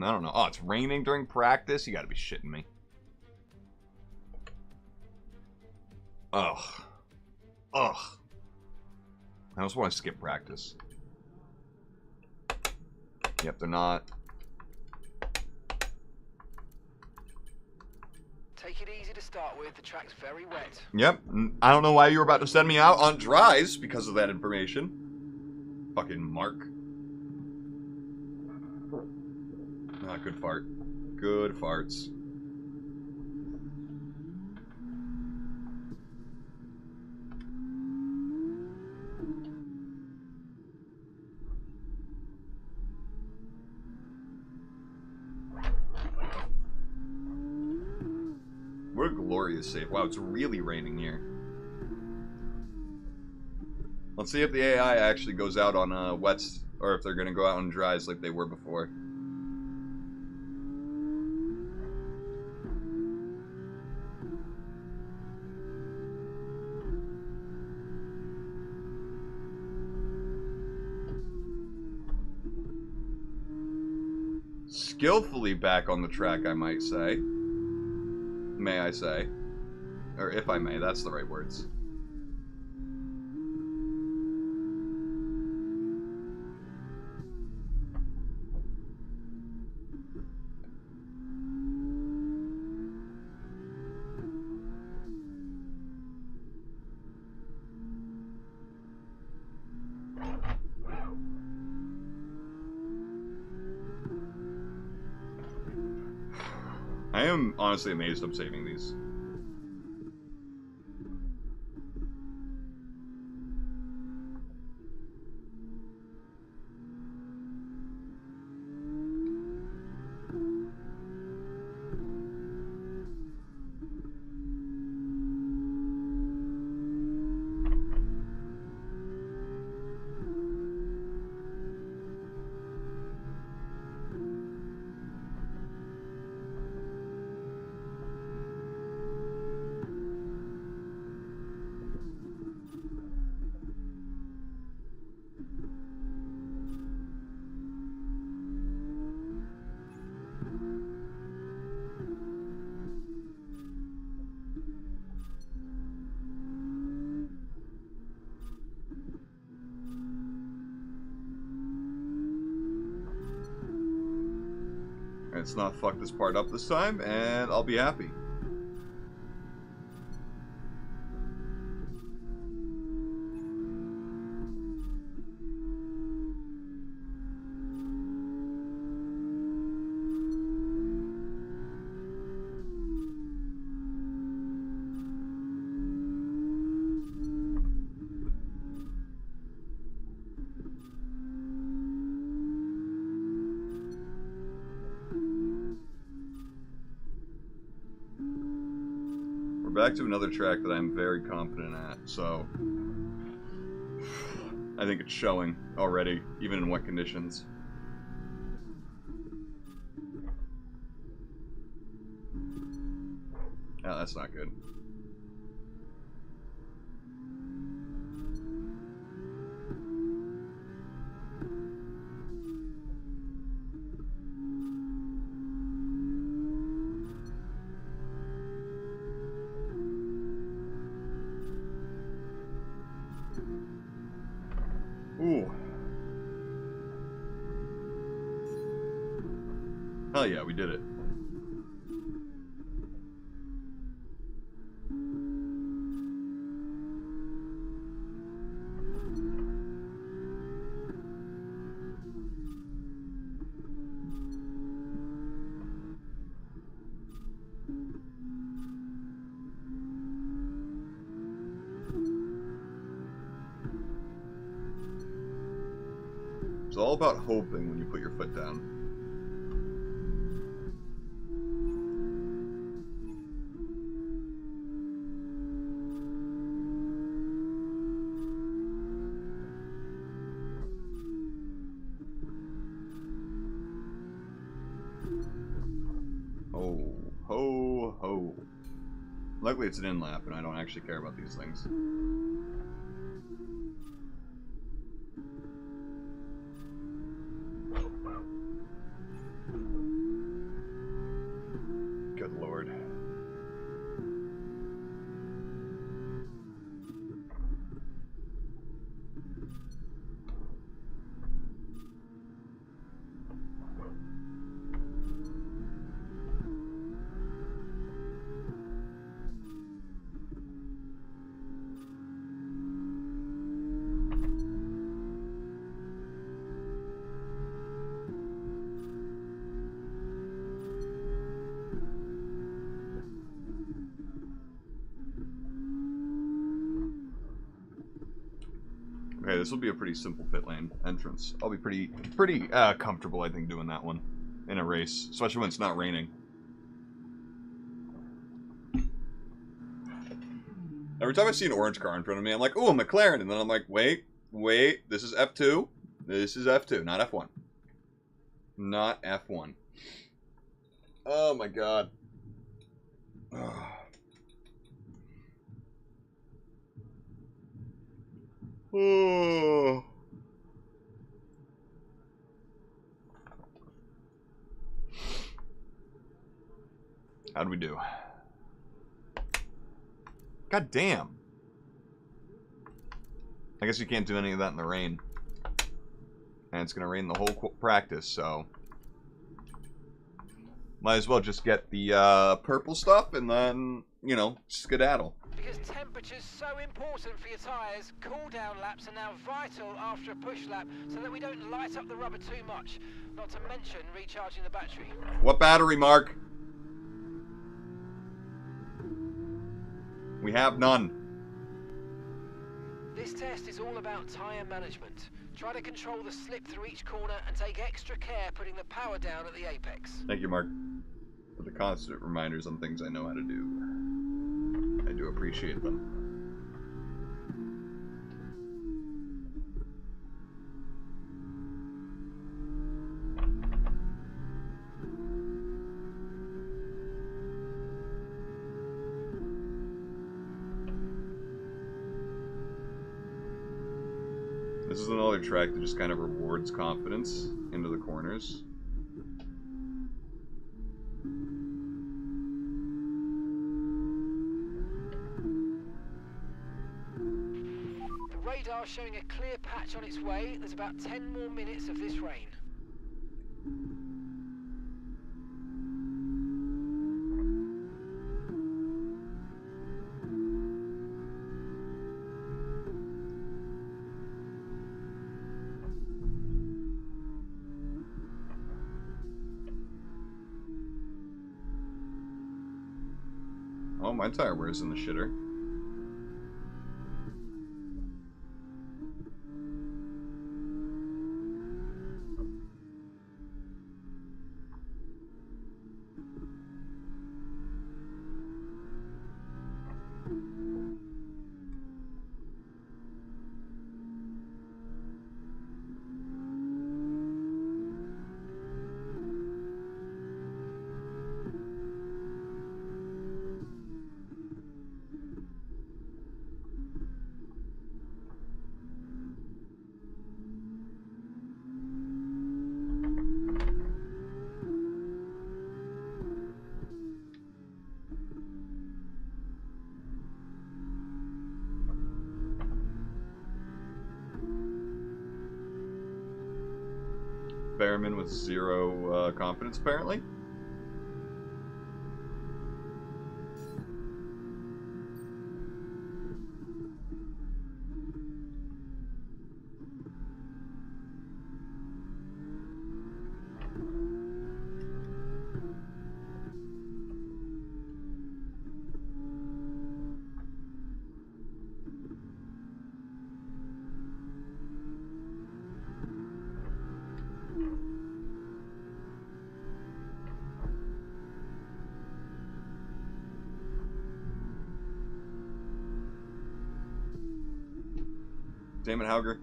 I don't know. Oh, it's raining during practice? You gotta be shitting me. Ugh. Ugh. I just want to skip practice. Yep, they're not.
Take it easy to start with. The track's very wet.
Yep. I don't know why you were about to send me out on dries because of that information. Fucking Mark. Ah, good fart. Good farts. What a glorious save. Wow, it's really raining here. Let's see if the AI actually goes out on wets, or if they're going to go out on dries like they were before. Skillfully back on the track, I might say. May I say. Or if I may, that's the right words. I am honestly amazed I'm saving these. Let's not fuck this part up this time, and I'll be happy. back to another track that I'm very confident at, so I think it's showing already, even in wet conditions. Oh, that's not good. Ooh. Hell yeah, we did it. It's all about hoping when you put your foot down. Ho, ho, ho. Luckily it's an in-lap and I don't actually care about these things. Good lord. Okay, this will be a pretty simple pit lane entrance. I'll be pretty comfortable, I think, doing that one in a race, especially when it's not raining. Every time I see an orange car in front of me, I'm like, ooh, a McLaren, and then I'm like, wait, this is F2. This is F2, not F1. Not F1. Oh my god. Oh. How'd we do? God damn. I guess you can't do any of that in the rain. And it's going to rain the whole practice, so... Might as well just get the purple stuff and then, you know, skedaddle.
Because temperature's so important for your tyres, cool down laps are now vital after a push lap so that we don't light up the rubber too much. Not to mention recharging the battery.
What battery, Mark? We have none.
This test is all about tyre management. Try to control the slip through each corner and take extra care putting the power down at the apex.
Thank you, Mark, for the constant reminders on things I know how to do. I do appreciate them. This is another track that just kind of rewards confidence into the corners.
The radar showing a clear patch on its way. There's about 10 more minutes of this rain.
Oh, my tire wears in the shitter. I'm in with 0 confidence, apparently. Damn it, Hauger.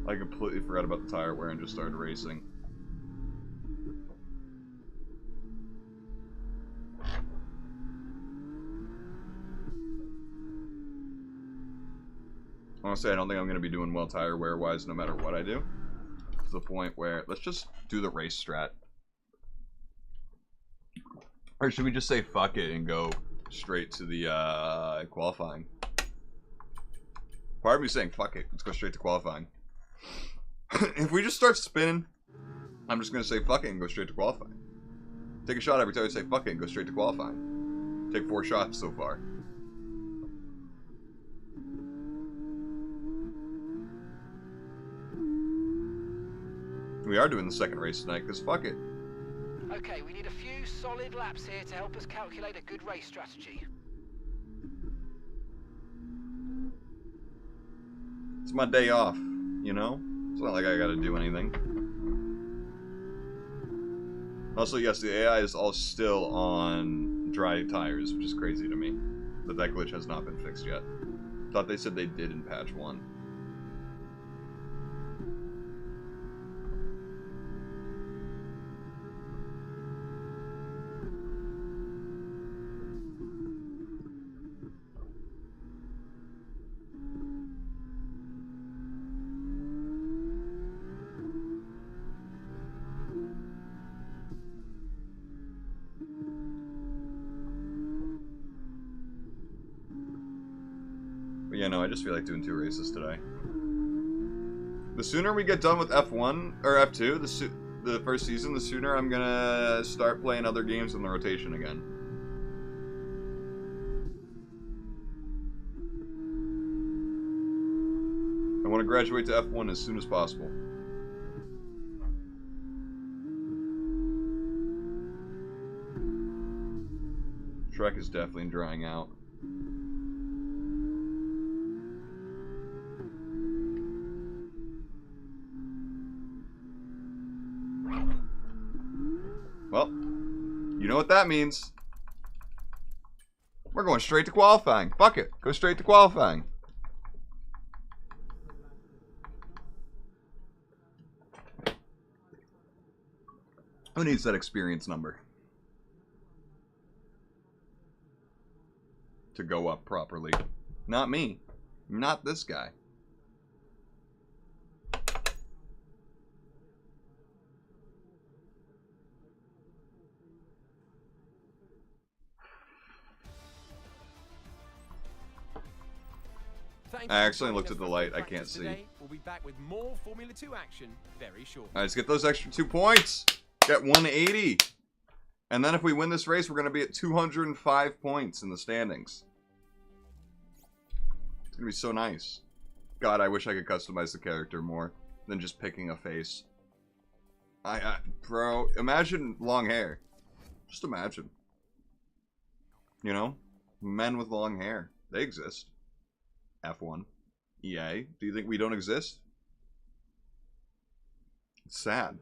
I completely forgot about the tire wear and just started racing. Honestly, I don't think I'm going to be doing well tire wear wise no matter what I do. To the point where, let's just do the race strat. Or should we just say fuck it and go straight to the qualifying? Part of me saying fuck it, let's go straight to qualifying. If we just start spinning, I'm just going to say fuck it and go straight to qualifying. Take a shot every time I say fuck it and go straight to qualifying. Take 4 shots so far. We are doing the second race tonight, because fuck it.
Okay, we need a few solid laps here to help us calculate a good race strategy.
It's my day off, you know? It's not like I gotta do anything. Also, yes, the AI is all still on dry tires, which is crazy to me. That glitch has not been fixed yet. Thought they said they did in patch 1. But yeah, no, I just feel like doing 2 races today. The sooner we get done with F1, or F2, the first season, the sooner I'm gonna start playing other games in the rotation again. I want to graduate to F1 as soon as possible. Track is definitely drying out. Well, you know what that means. We're going straight to qualifying. Fuck it. Go straight to qualifying. Who needs that experience number to go up properly? Not me. Not this guy. I accidentally looked at the light. I can't see.
We'll be back with more Formula 2 action very shortly.
Alright, let's get those extra 2 points. Get 180. And then if we win this race, we're going to be at 205 points in the standings. It's going to be so nice. God, I wish I could customize the character more than just picking a face. Bro, imagine long hair. Just imagine. You know? Men with long hair. They exist. F1. EA. Do you think we don't exist? It's sad.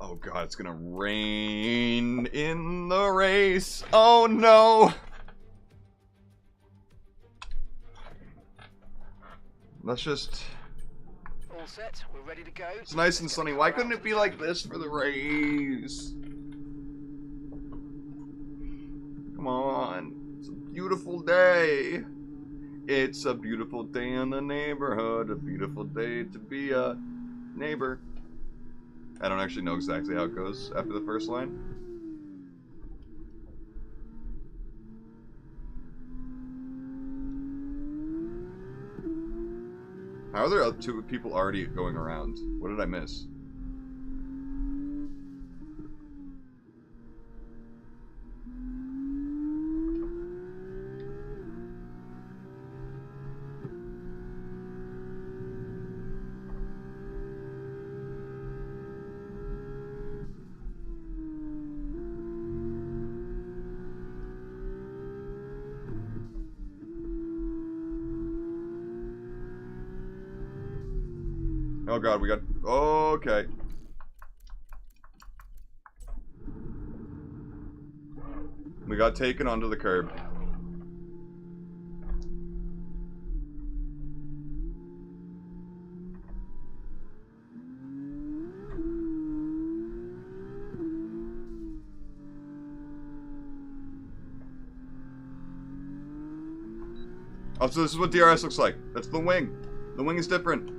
Oh god, it's gonna rain in the race. Oh no! Let's just...
All set, we're ready to go.
It's nice and sunny. Why couldn't it be like this for the race? Come on. It's a beautiful day. It's a beautiful day in the neighborhood. A beautiful day to be a neighbor. I don't actually know exactly how it goes after the first line. How are there two people already going around? What did I miss? Oh god, we got... Okay. We got taken onto the curb. Oh, so this is what DRS looks like. That's the wing. The wing is different.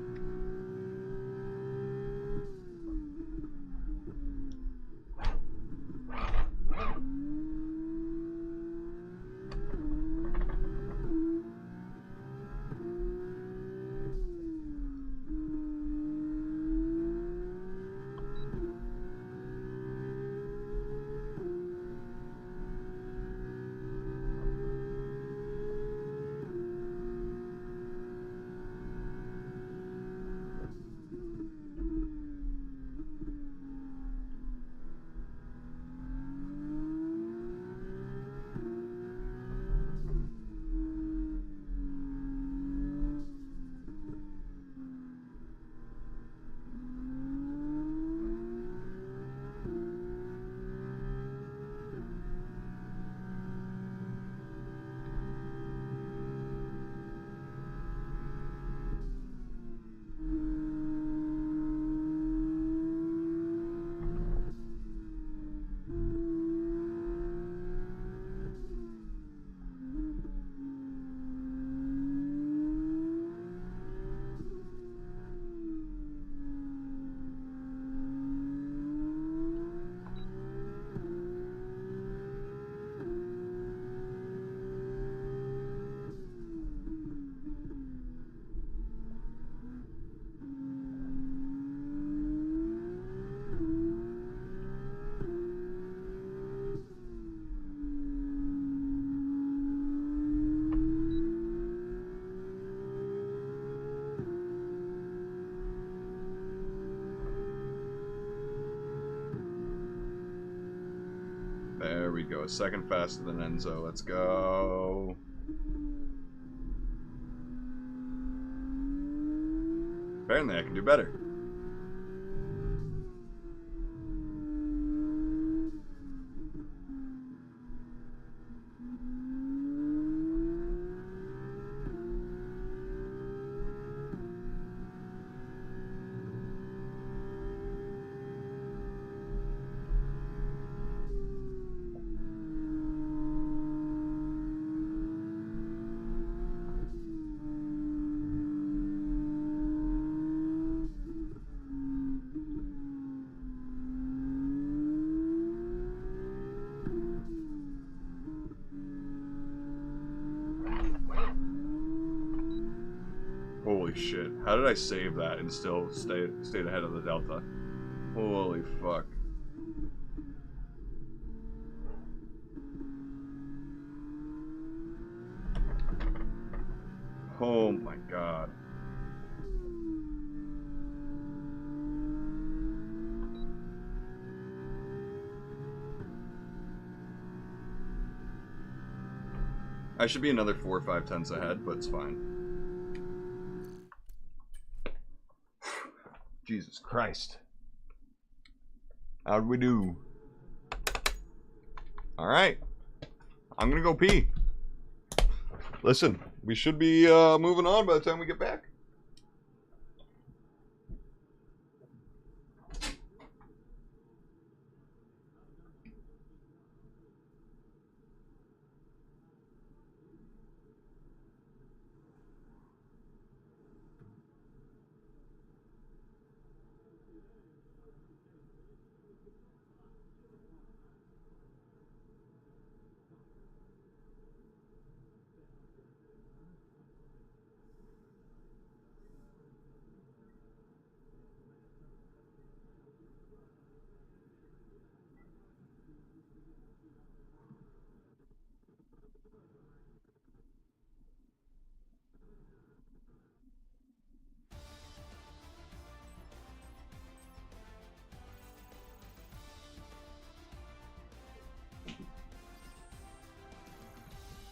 There we go. A second faster than Enzo. Let's go. Apparently I can do better. Holy shit. How did I save that and still stayed ahead of the Delta? Holy fuck. Oh my god. I should be another 4 or 5 tenths ahead, but it's fine. Jesus Christ. How'd we do? Alright. I'm gonna go pee. Listen, we should be moving on by the time we get back.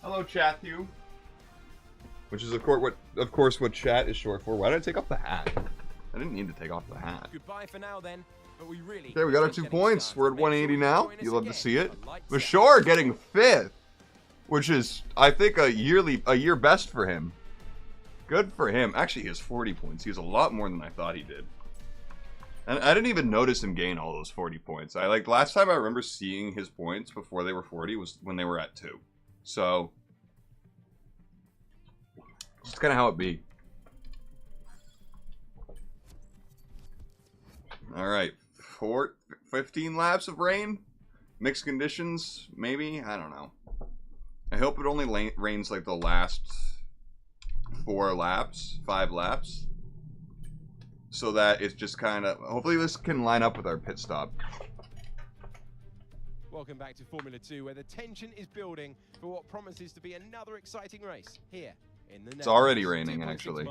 Hello, chat, Hugh. Which is, of course, what chat is short for. Why did I take off the hat? I didn't need to take off the hat.
Goodbye for now, then. But we really
Okay, we got our 2 points. We're at 180 now. You love to see it. Bashar getting 5th, which is, I think, a year best for him. Good for him. Actually, he has 40 points. He has a lot more than I thought he did. And I didn't even notice him gain all those 40 points. Last time I remember seeing his points before they were 40 was when they were at 2. So, it's kind of how it be. Alright, 15 laps of rain? Mixed conditions, maybe? I don't know. I hope it only rains like the last 5 laps. So that it's just kind of... Hopefully this can line up with our pit stop.
Welcome back to Formula 2, where the tension is building for what promises to be another exciting race here in the
It's already raining, actually.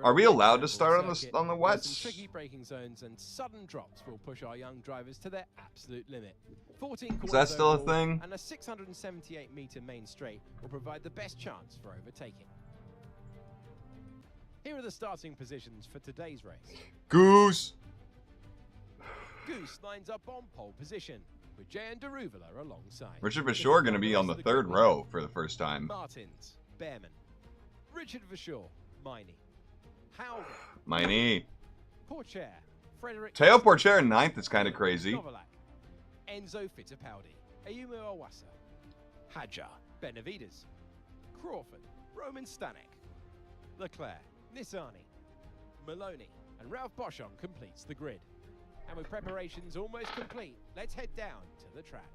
Are we allowed to start on the wets?
Some tricky braking zones and sudden drops will push our young drivers to their absolute limit. 14 corners
is that still a thing?
And a 678-meter main straight will provide the best chance for overtaking. Here are the starting positions for today's race.
Goose!
Goose lines up on pole position, with Jay and Daruvula alongside.
Richard Vachor going to be on the 3rd row for the first time.
Martins, Behrman, Richard Vachor, Miney, Howard,
Miney.
Porcher, Frederick.
Teo Porcher in 9th is kind of crazy.
Novalak, Enzo Fittipaldi, Ayumu Awasa, Hadjar, Benavides, Crawford, Roman Stanek, Leclerc, Nissani, Maloney, and Ralph Boschon completes the grid. And with preparations almost complete, let's head down to the track.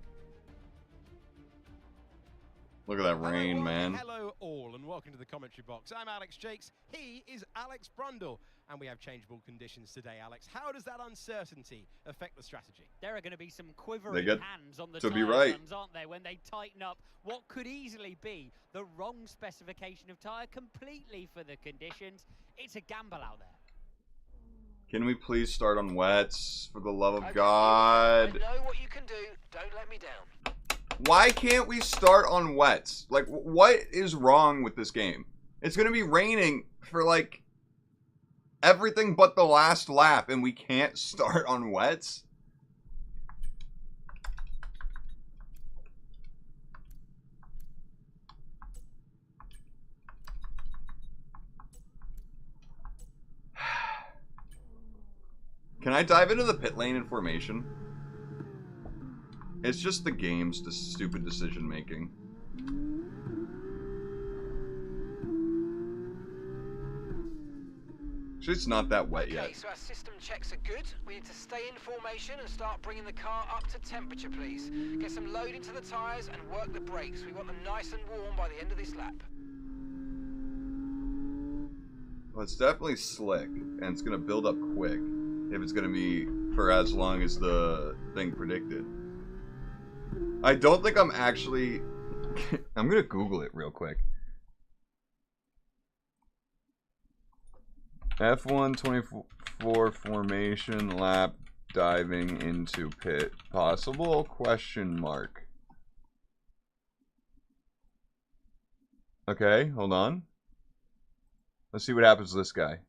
Look at that rain, man.
Hello all, and welcome to the commentary box. I'm Alex Jakes. He is Alex Brundle. And we have changeable conditions today, Alex. How does that uncertainty affect the strategy?
There are going to be some quivering hands on the
to be
tyre
right.
guns, aren't there, when they tighten up what could easily be the wrong specification of tyre completely for the conditions. It's a gamble out there.
Can we please start on wets, for the love of God?
I know what you can do. Don't let me down.
Why can't we start on wets? Like, what is wrong with this game? It's going to be raining for, like, everything but the last lap, and we can't start on wets? Can I dive into the pit lane in formation? It's just the game's stupid decision making. Actually, it's not that wet yet.
Okay, so our system checks are good. We need to stay in formation and start bringing the car up to temperature, please. Get some load into the tyres and work the brakes. We want them nice and warm by the end of this lap.
Well, it's definitely slick, and it's going to build up quick if it's going to be for as long as the thing predicted. I don't think I'm actually... I'm going to Google it real quick. F1 24 formation lap diving into pit. Possible question mark. Okay, hold on. Let's see what happens to this guy.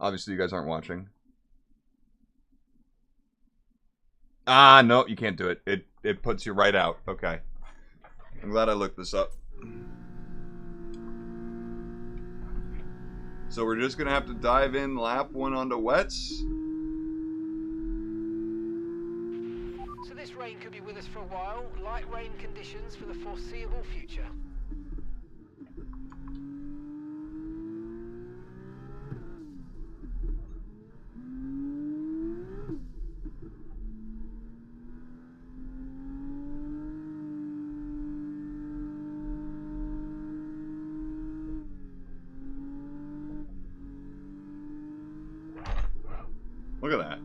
Obviously, you guys aren't watching. Ah, no, you can't do it. It puts you right out. Okay. I'm glad I looked this up. So we're just going to have to dive in lap 1 onto wets.
So this rain could be with us for a while. Light rain conditions for the foreseeable future.
Look at that.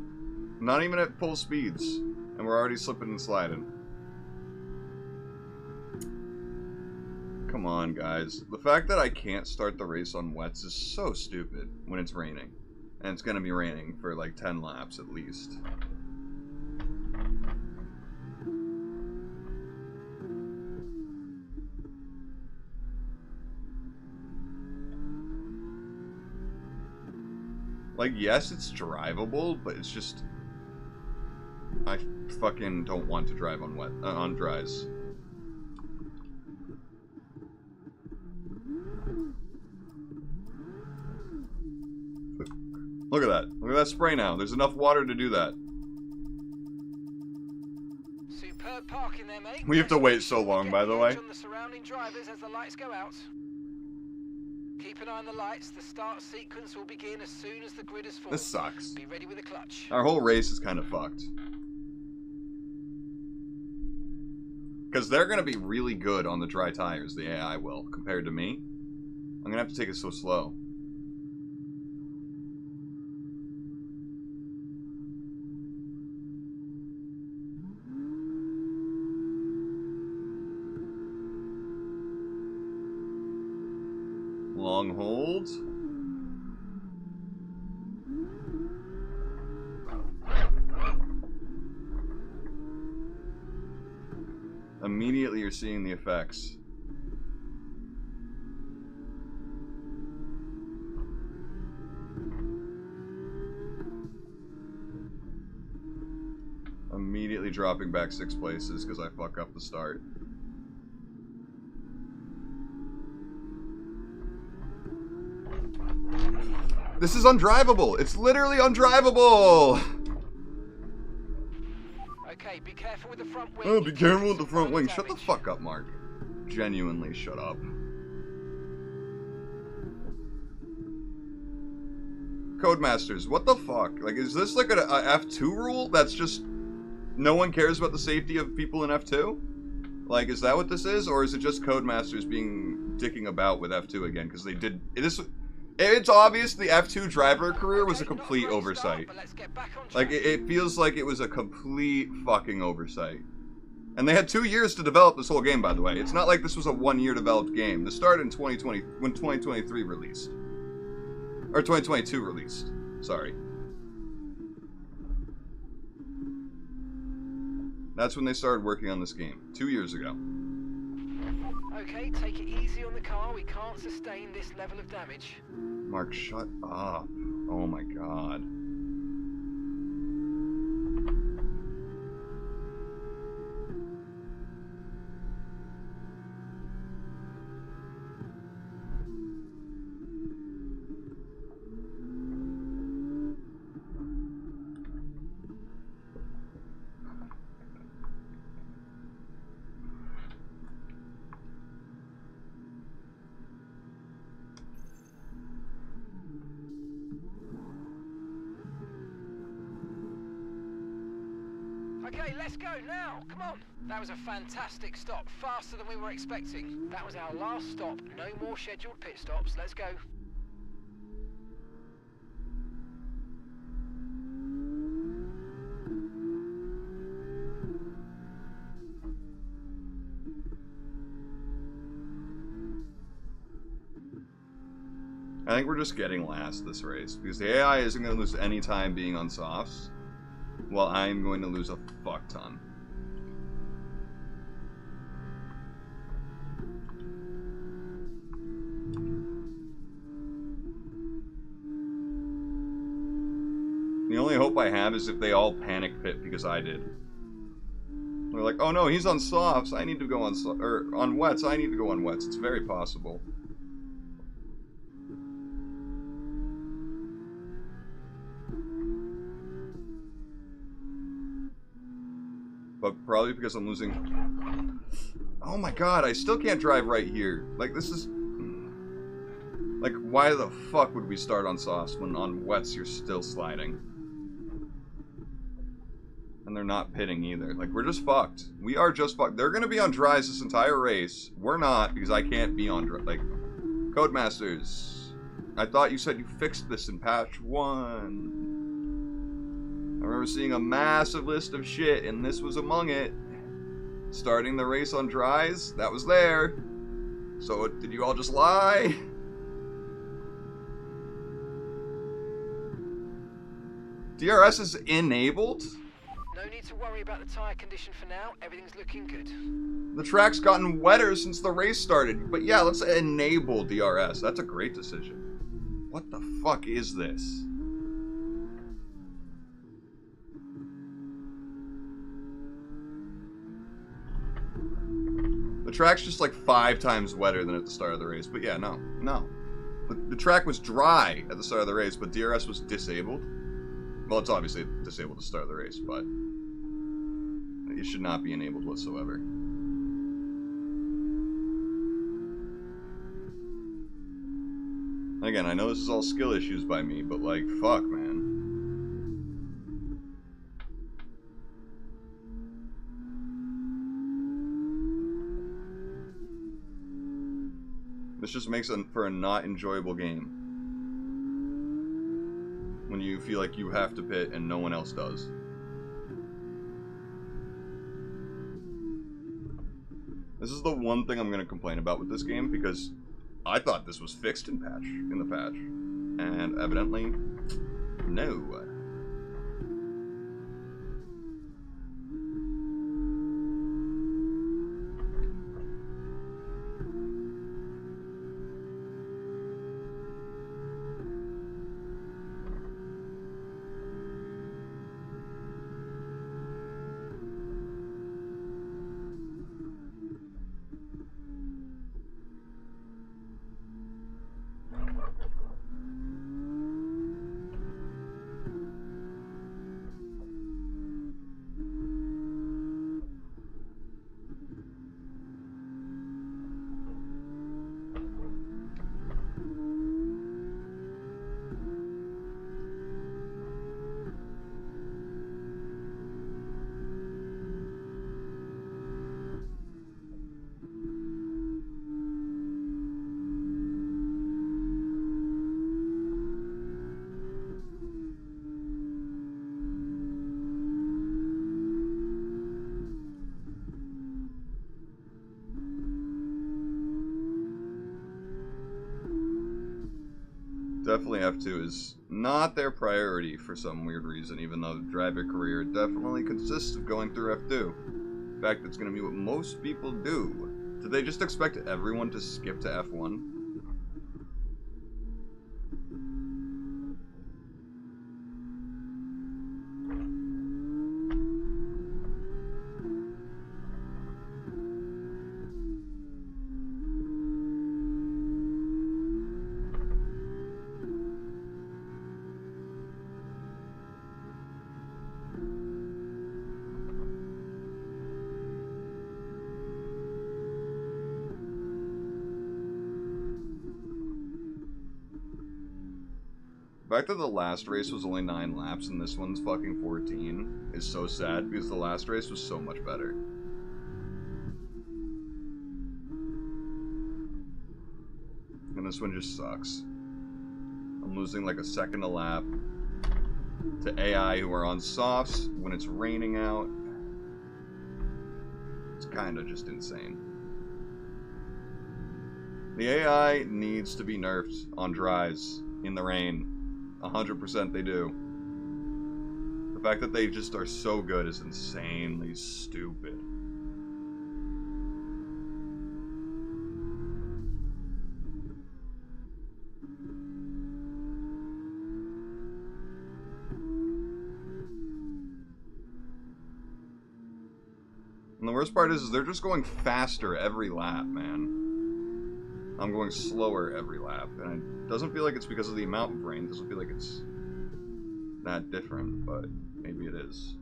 Not even at full speeds. And we're already slipping and sliding. Come on, guys. The fact that I can't start the race on wets is so stupid when it's raining. And it's going to be raining for like 10 laps at least. Like, yes, it's drivable, but it's just... I fucking don't want to drive on on dries. Look at that. Look at that spray now. There's enough water to do that.
Superb parking there, mate.
We have to wait so long, by the way.
On the surrounding drivers as the lights go out. Keep an eye on the lights. The start sequence will begin as soon as the grid is full.
This sucks.
Be ready with a clutch.
Our whole race is kind of fucked. Because they're going to be really good on the dry tires, the AI will, compared to me. I'm going to have to take it so slow. Long hold. Immediately you're seeing the effects. Immediately dropping back 6 places because I fuck up the start. This is undrivable. It's literally undrivable.
Okay, be careful with the front wing.
Oh, be careful with the front wing. Shut the fuck up, Mark. Genuinely, shut up. Codemasters, what the fuck? Like, is this like a F2 rule that's just no one cares about the safety of people in F2? Like, is that what this is? Or is it just Codemasters being dicking about with F2 again? Because they did... It's obvious the F2 driver career was a complete oversight. Like, it feels like it was a complete fucking oversight. And they had 2 years to develop this whole game, by the way. It's not like this was a 1-year developed game. This started in 2020, when 2023 released. Or 2022 released. Sorry. That's when they started working on this game. 2 years ago.
Okay, take it easy on the car. We can't sustain this level of damage.
Mark, shut up. Oh my god.
Okay, let's go now. Come on. That was a fantastic stop. Faster than we were expecting. That was our last stop. No more scheduled pit stops. Let's go.
I think we're just getting last this race, because the AI isn't going to lose any time being on softs, while I'm going to lose a fuck ton. The only hope I have is if they all panic pit because I did. They're like, oh no, he's on softs, I need to go on on wets, I need to go on wets. It's very possible. But probably because I'm losing... Oh my god, I still can't drive right here. Like, this is... Like, why the fuck would we start on softs when on wets you're still sliding? And they're not pitting either. Like, we're just fucked. We are just fucked. They're gonna be on dries this entire race. We're not, because I can't be on dry. Like, Codemasters, I thought you said you fixed this in patch 1. I remember seeing a massive list of shit, and this was among it. Starting the race on dries, that was there. So, did you all just lie? DRS is enabled?
No need to worry about the tyre condition for now. Everything's looking good.
The track's gotten wetter since the race started. But yeah, let's enable DRS. That's a great decision. What the fuck is this? The track's just like 5 times wetter than at the start of the race. But yeah, no. The track was dry at the start of the race, but DRS was disabled. Well, it's obviously disabled at the start of the race, but it should not be enabled whatsoever. Again, I know this is all skill issues by me, but like, fuck, man. This just makes it for a not enjoyable game. When you feel like you have to pit and no one else does. This is the one thing I'm going to complain about with this game, because I thought this was fixed in the patch. And evidently, no. Definitely F2 is not their priority for some weird reason, even though driver career definitely consists of going through F2. In fact, it's going to be what most people do. Did they just expect everyone to skip to F1? The fact that the last race was only 9 laps and this one's fucking 14 is so sad, because the last race was so much better. And this one just sucks. I'm losing like a second a lap to AI who are on softs when it's raining out. It's kinda just insane. The AI needs to be nerfed on dries in the rain. 100% they do. The fact that they just are so good is insanely stupid. And the worst part is they're just going faster every lap, man. I'm going slower every lap, and it doesn't feel like it's because of the amount of rain. It doesn't feel like it's that different, but maybe it is.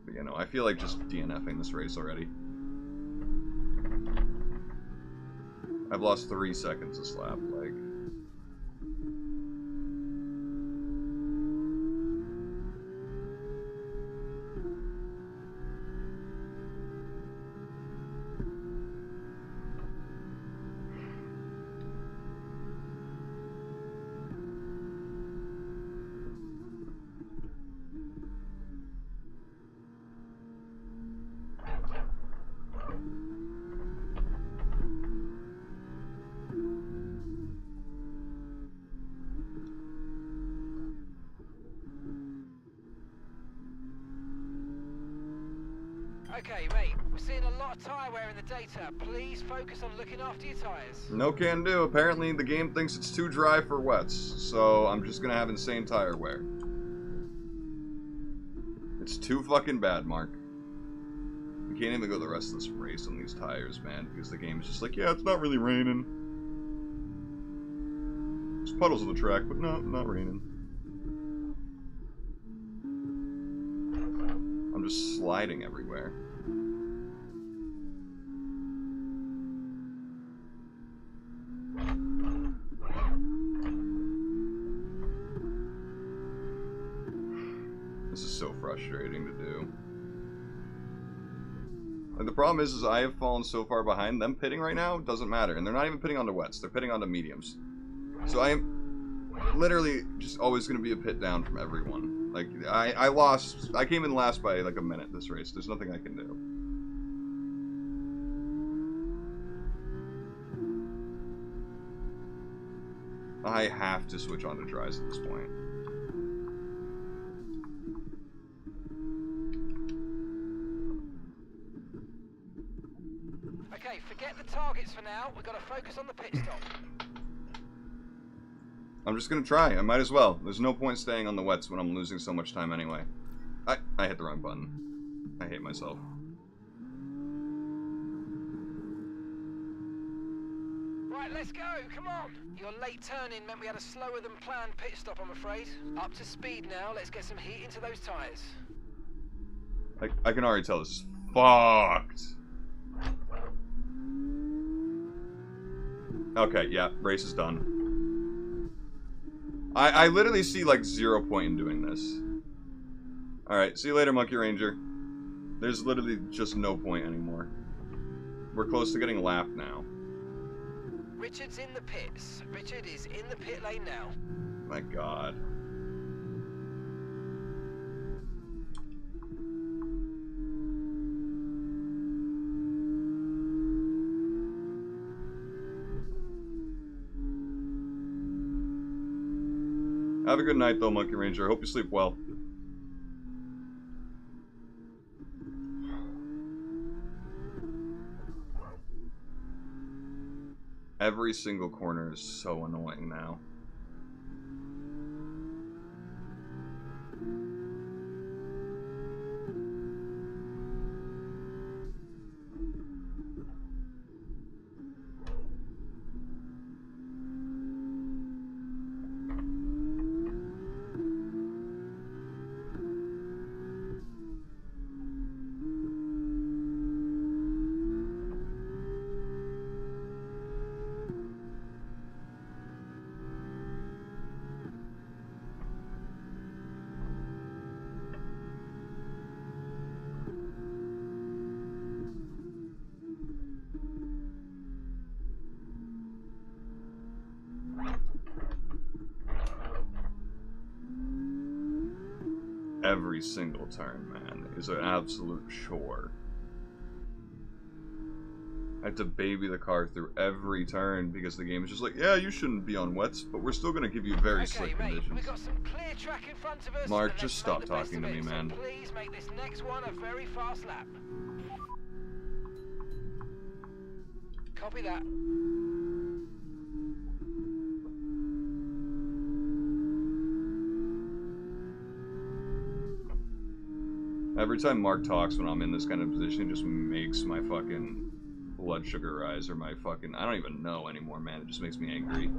But you know, I feel like just DNFing this race already. I've lost 3 seconds this lap, like.
Okay, mate, we're seeing a lot of tyre wear in the data. Please focus on looking after your tyres.
No can do. Apparently the game thinks it's too dry for wets, so I'm just gonna have insane tire wear. It's too fucking bad, Mark. You can't even go the rest of this race on these tires, man, because the game is just like, yeah, it's not really raining. There's puddles on the track, but no, not raining. I'm just sliding everywhere. This is so frustrating to do. Like, the problem is I have fallen so far behind. Them pitting right now doesn't matter. And they're not even pitting onto wets. They're pitting onto mediums. So I am literally just always going to be a pit down from everyone. Like, I lost. I came in last by like a minute this race. There's nothing I can do. I have to switch on to dries at this point.
Okay, forget the targets for now. We've got to focus on the pit stop.
I'm just gonna try. I might as well. There's no point staying on the wets when I'm losing so much time anyway. I hit the wrong button. I hate myself.
Right, let's go. Come on. Your late turn-in meant we had a slower than planned pit stop, I'm afraid. Up to speed now. Let's get some heat into those tyres.
I can already tell this is fucked. Okay, yeah, race is done. I literally see like 0 point in doing this. Alright, see you later, Monkey Ranger. There's literally just no point anymore. We're close to getting lapped now.
Richard's in the pits. Richard is in the pit lane now.
My god. Have a good night, though, Monkey Ranger. I hope you sleep well. Every single corner is so annoying now. Every single turn, man, is an absolute chore. I have to baby the car through every turn because the game is just like, yeah, you shouldn't be on wets, but we're still going to give you very slick conditions.
We've got some clear track in front of us.
Mark, just stop talking to me, man.
So please make this next one a very fast lap. Copy that.
Every time Mark talks when I'm in this kind of position, it just makes my fucking blood sugar rise, or my fucking... I don't even know anymore, man. It just makes me angry.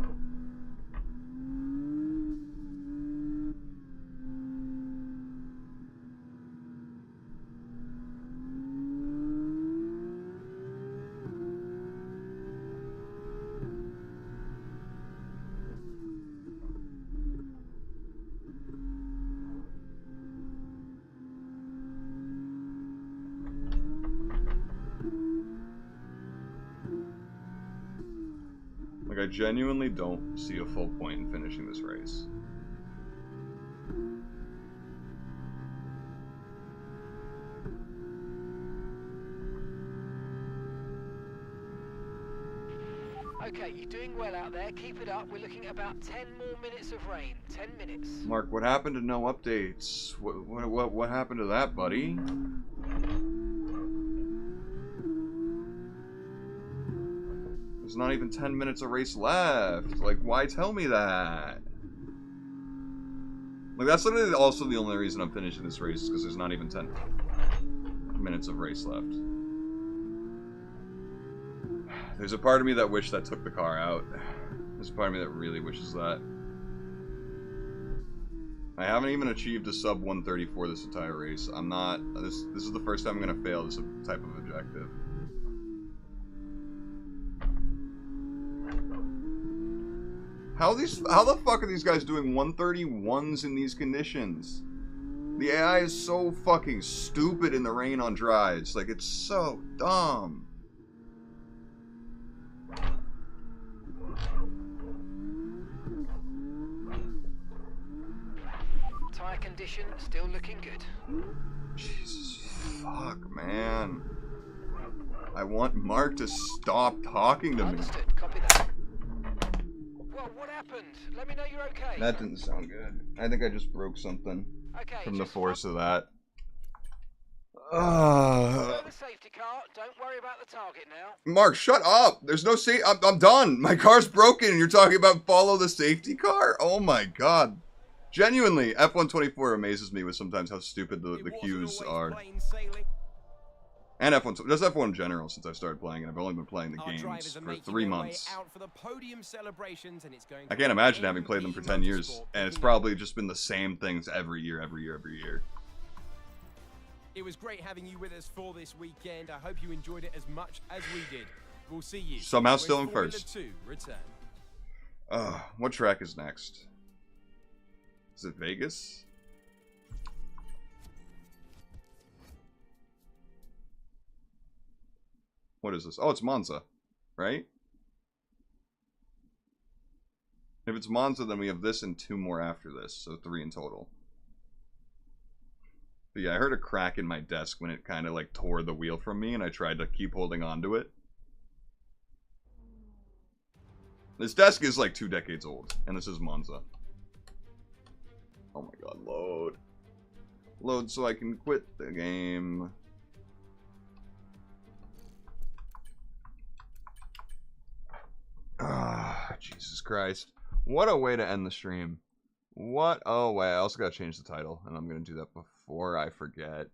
I genuinely don't see a full point in finishing this race.
Okay, you're doing well out there. Keep it up. We're looking at about 10 more minutes of rain. 10 minutes.
Mark, what happened to no updates? What happened to that, buddy? There's not even 10 minutes of race left. Like, why tell me that? Like, that's literally also the only reason I'm finishing this race, is because there's not even 10 minutes of race left. There's a part of me that wished that took the car out. There's a part of me that really wishes that. I haven't even achieved a sub 134 this entire race. I'm not. This is the first time I'm gonna fail this type of objective. How the fuck are these guys doing 131s in these conditions? The AI is so fucking stupid in the rain on dries. Like, it's so dumb.
Tyre condition still looking good.
Jesus fuck, man. I want Mark to stop talking to me.
Understood. Copy that. Well, what happened? Let me know you're okay.
That didn't sound good. I think I just broke something
Okay,
from the
just
force of that.
follow the safety car. Don't worry about the target now.
Mark, shut up. There's no safety. I'm done. My car's broken and you're talking about follow the safety car? Oh my god. Genuinely, F124 amazes me with sometimes how stupid the cues are. And F1, just F1 in general since I started playing it. I've only been playing the games for 3 months. I can't imagine having played them for 10 years. And it's probably just been the same things every year.
It was great having you with us for this weekend. I hope you enjoyed it as much as we did. We'll see you.
Somehow still in
Formula
first.
2 return.
What track is next? Is it Vegas? What is this? Oh, it's Monza, right? If it's Monza, then we have this and 2 more after this, so 3 in total. But yeah, I heard a crack in my desk when it kind of like tore the wheel from me, and I tried to keep holding on to it. This desk is like 2 decades old, and this is Monza. Oh my god, load. Load so I can quit the game. Ah, Jesus Christ. What a way to end the stream. What? Oh, wait, I also gotta change the title, and I'm gonna do that before I forget.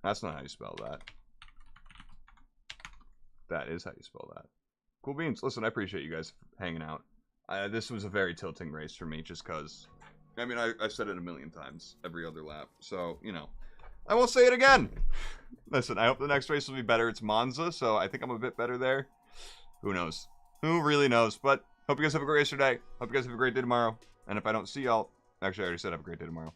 That's not how you spell that. That is how you spell that. Cool beans. Listen, I appreciate you guys hanging out. This was a very tilting race for me, just because... I mean, I've said it a million times every other lap, so, you know. I won't say it again! Listen, I hope the next race will be better. It's Monza, so I think I'm a bit better there. Who knows? Who really knows? But, hope you guys have a great race today. Hope you guys have a great day tomorrow. And if I don't see y'all... Actually, I already said have a great day tomorrow.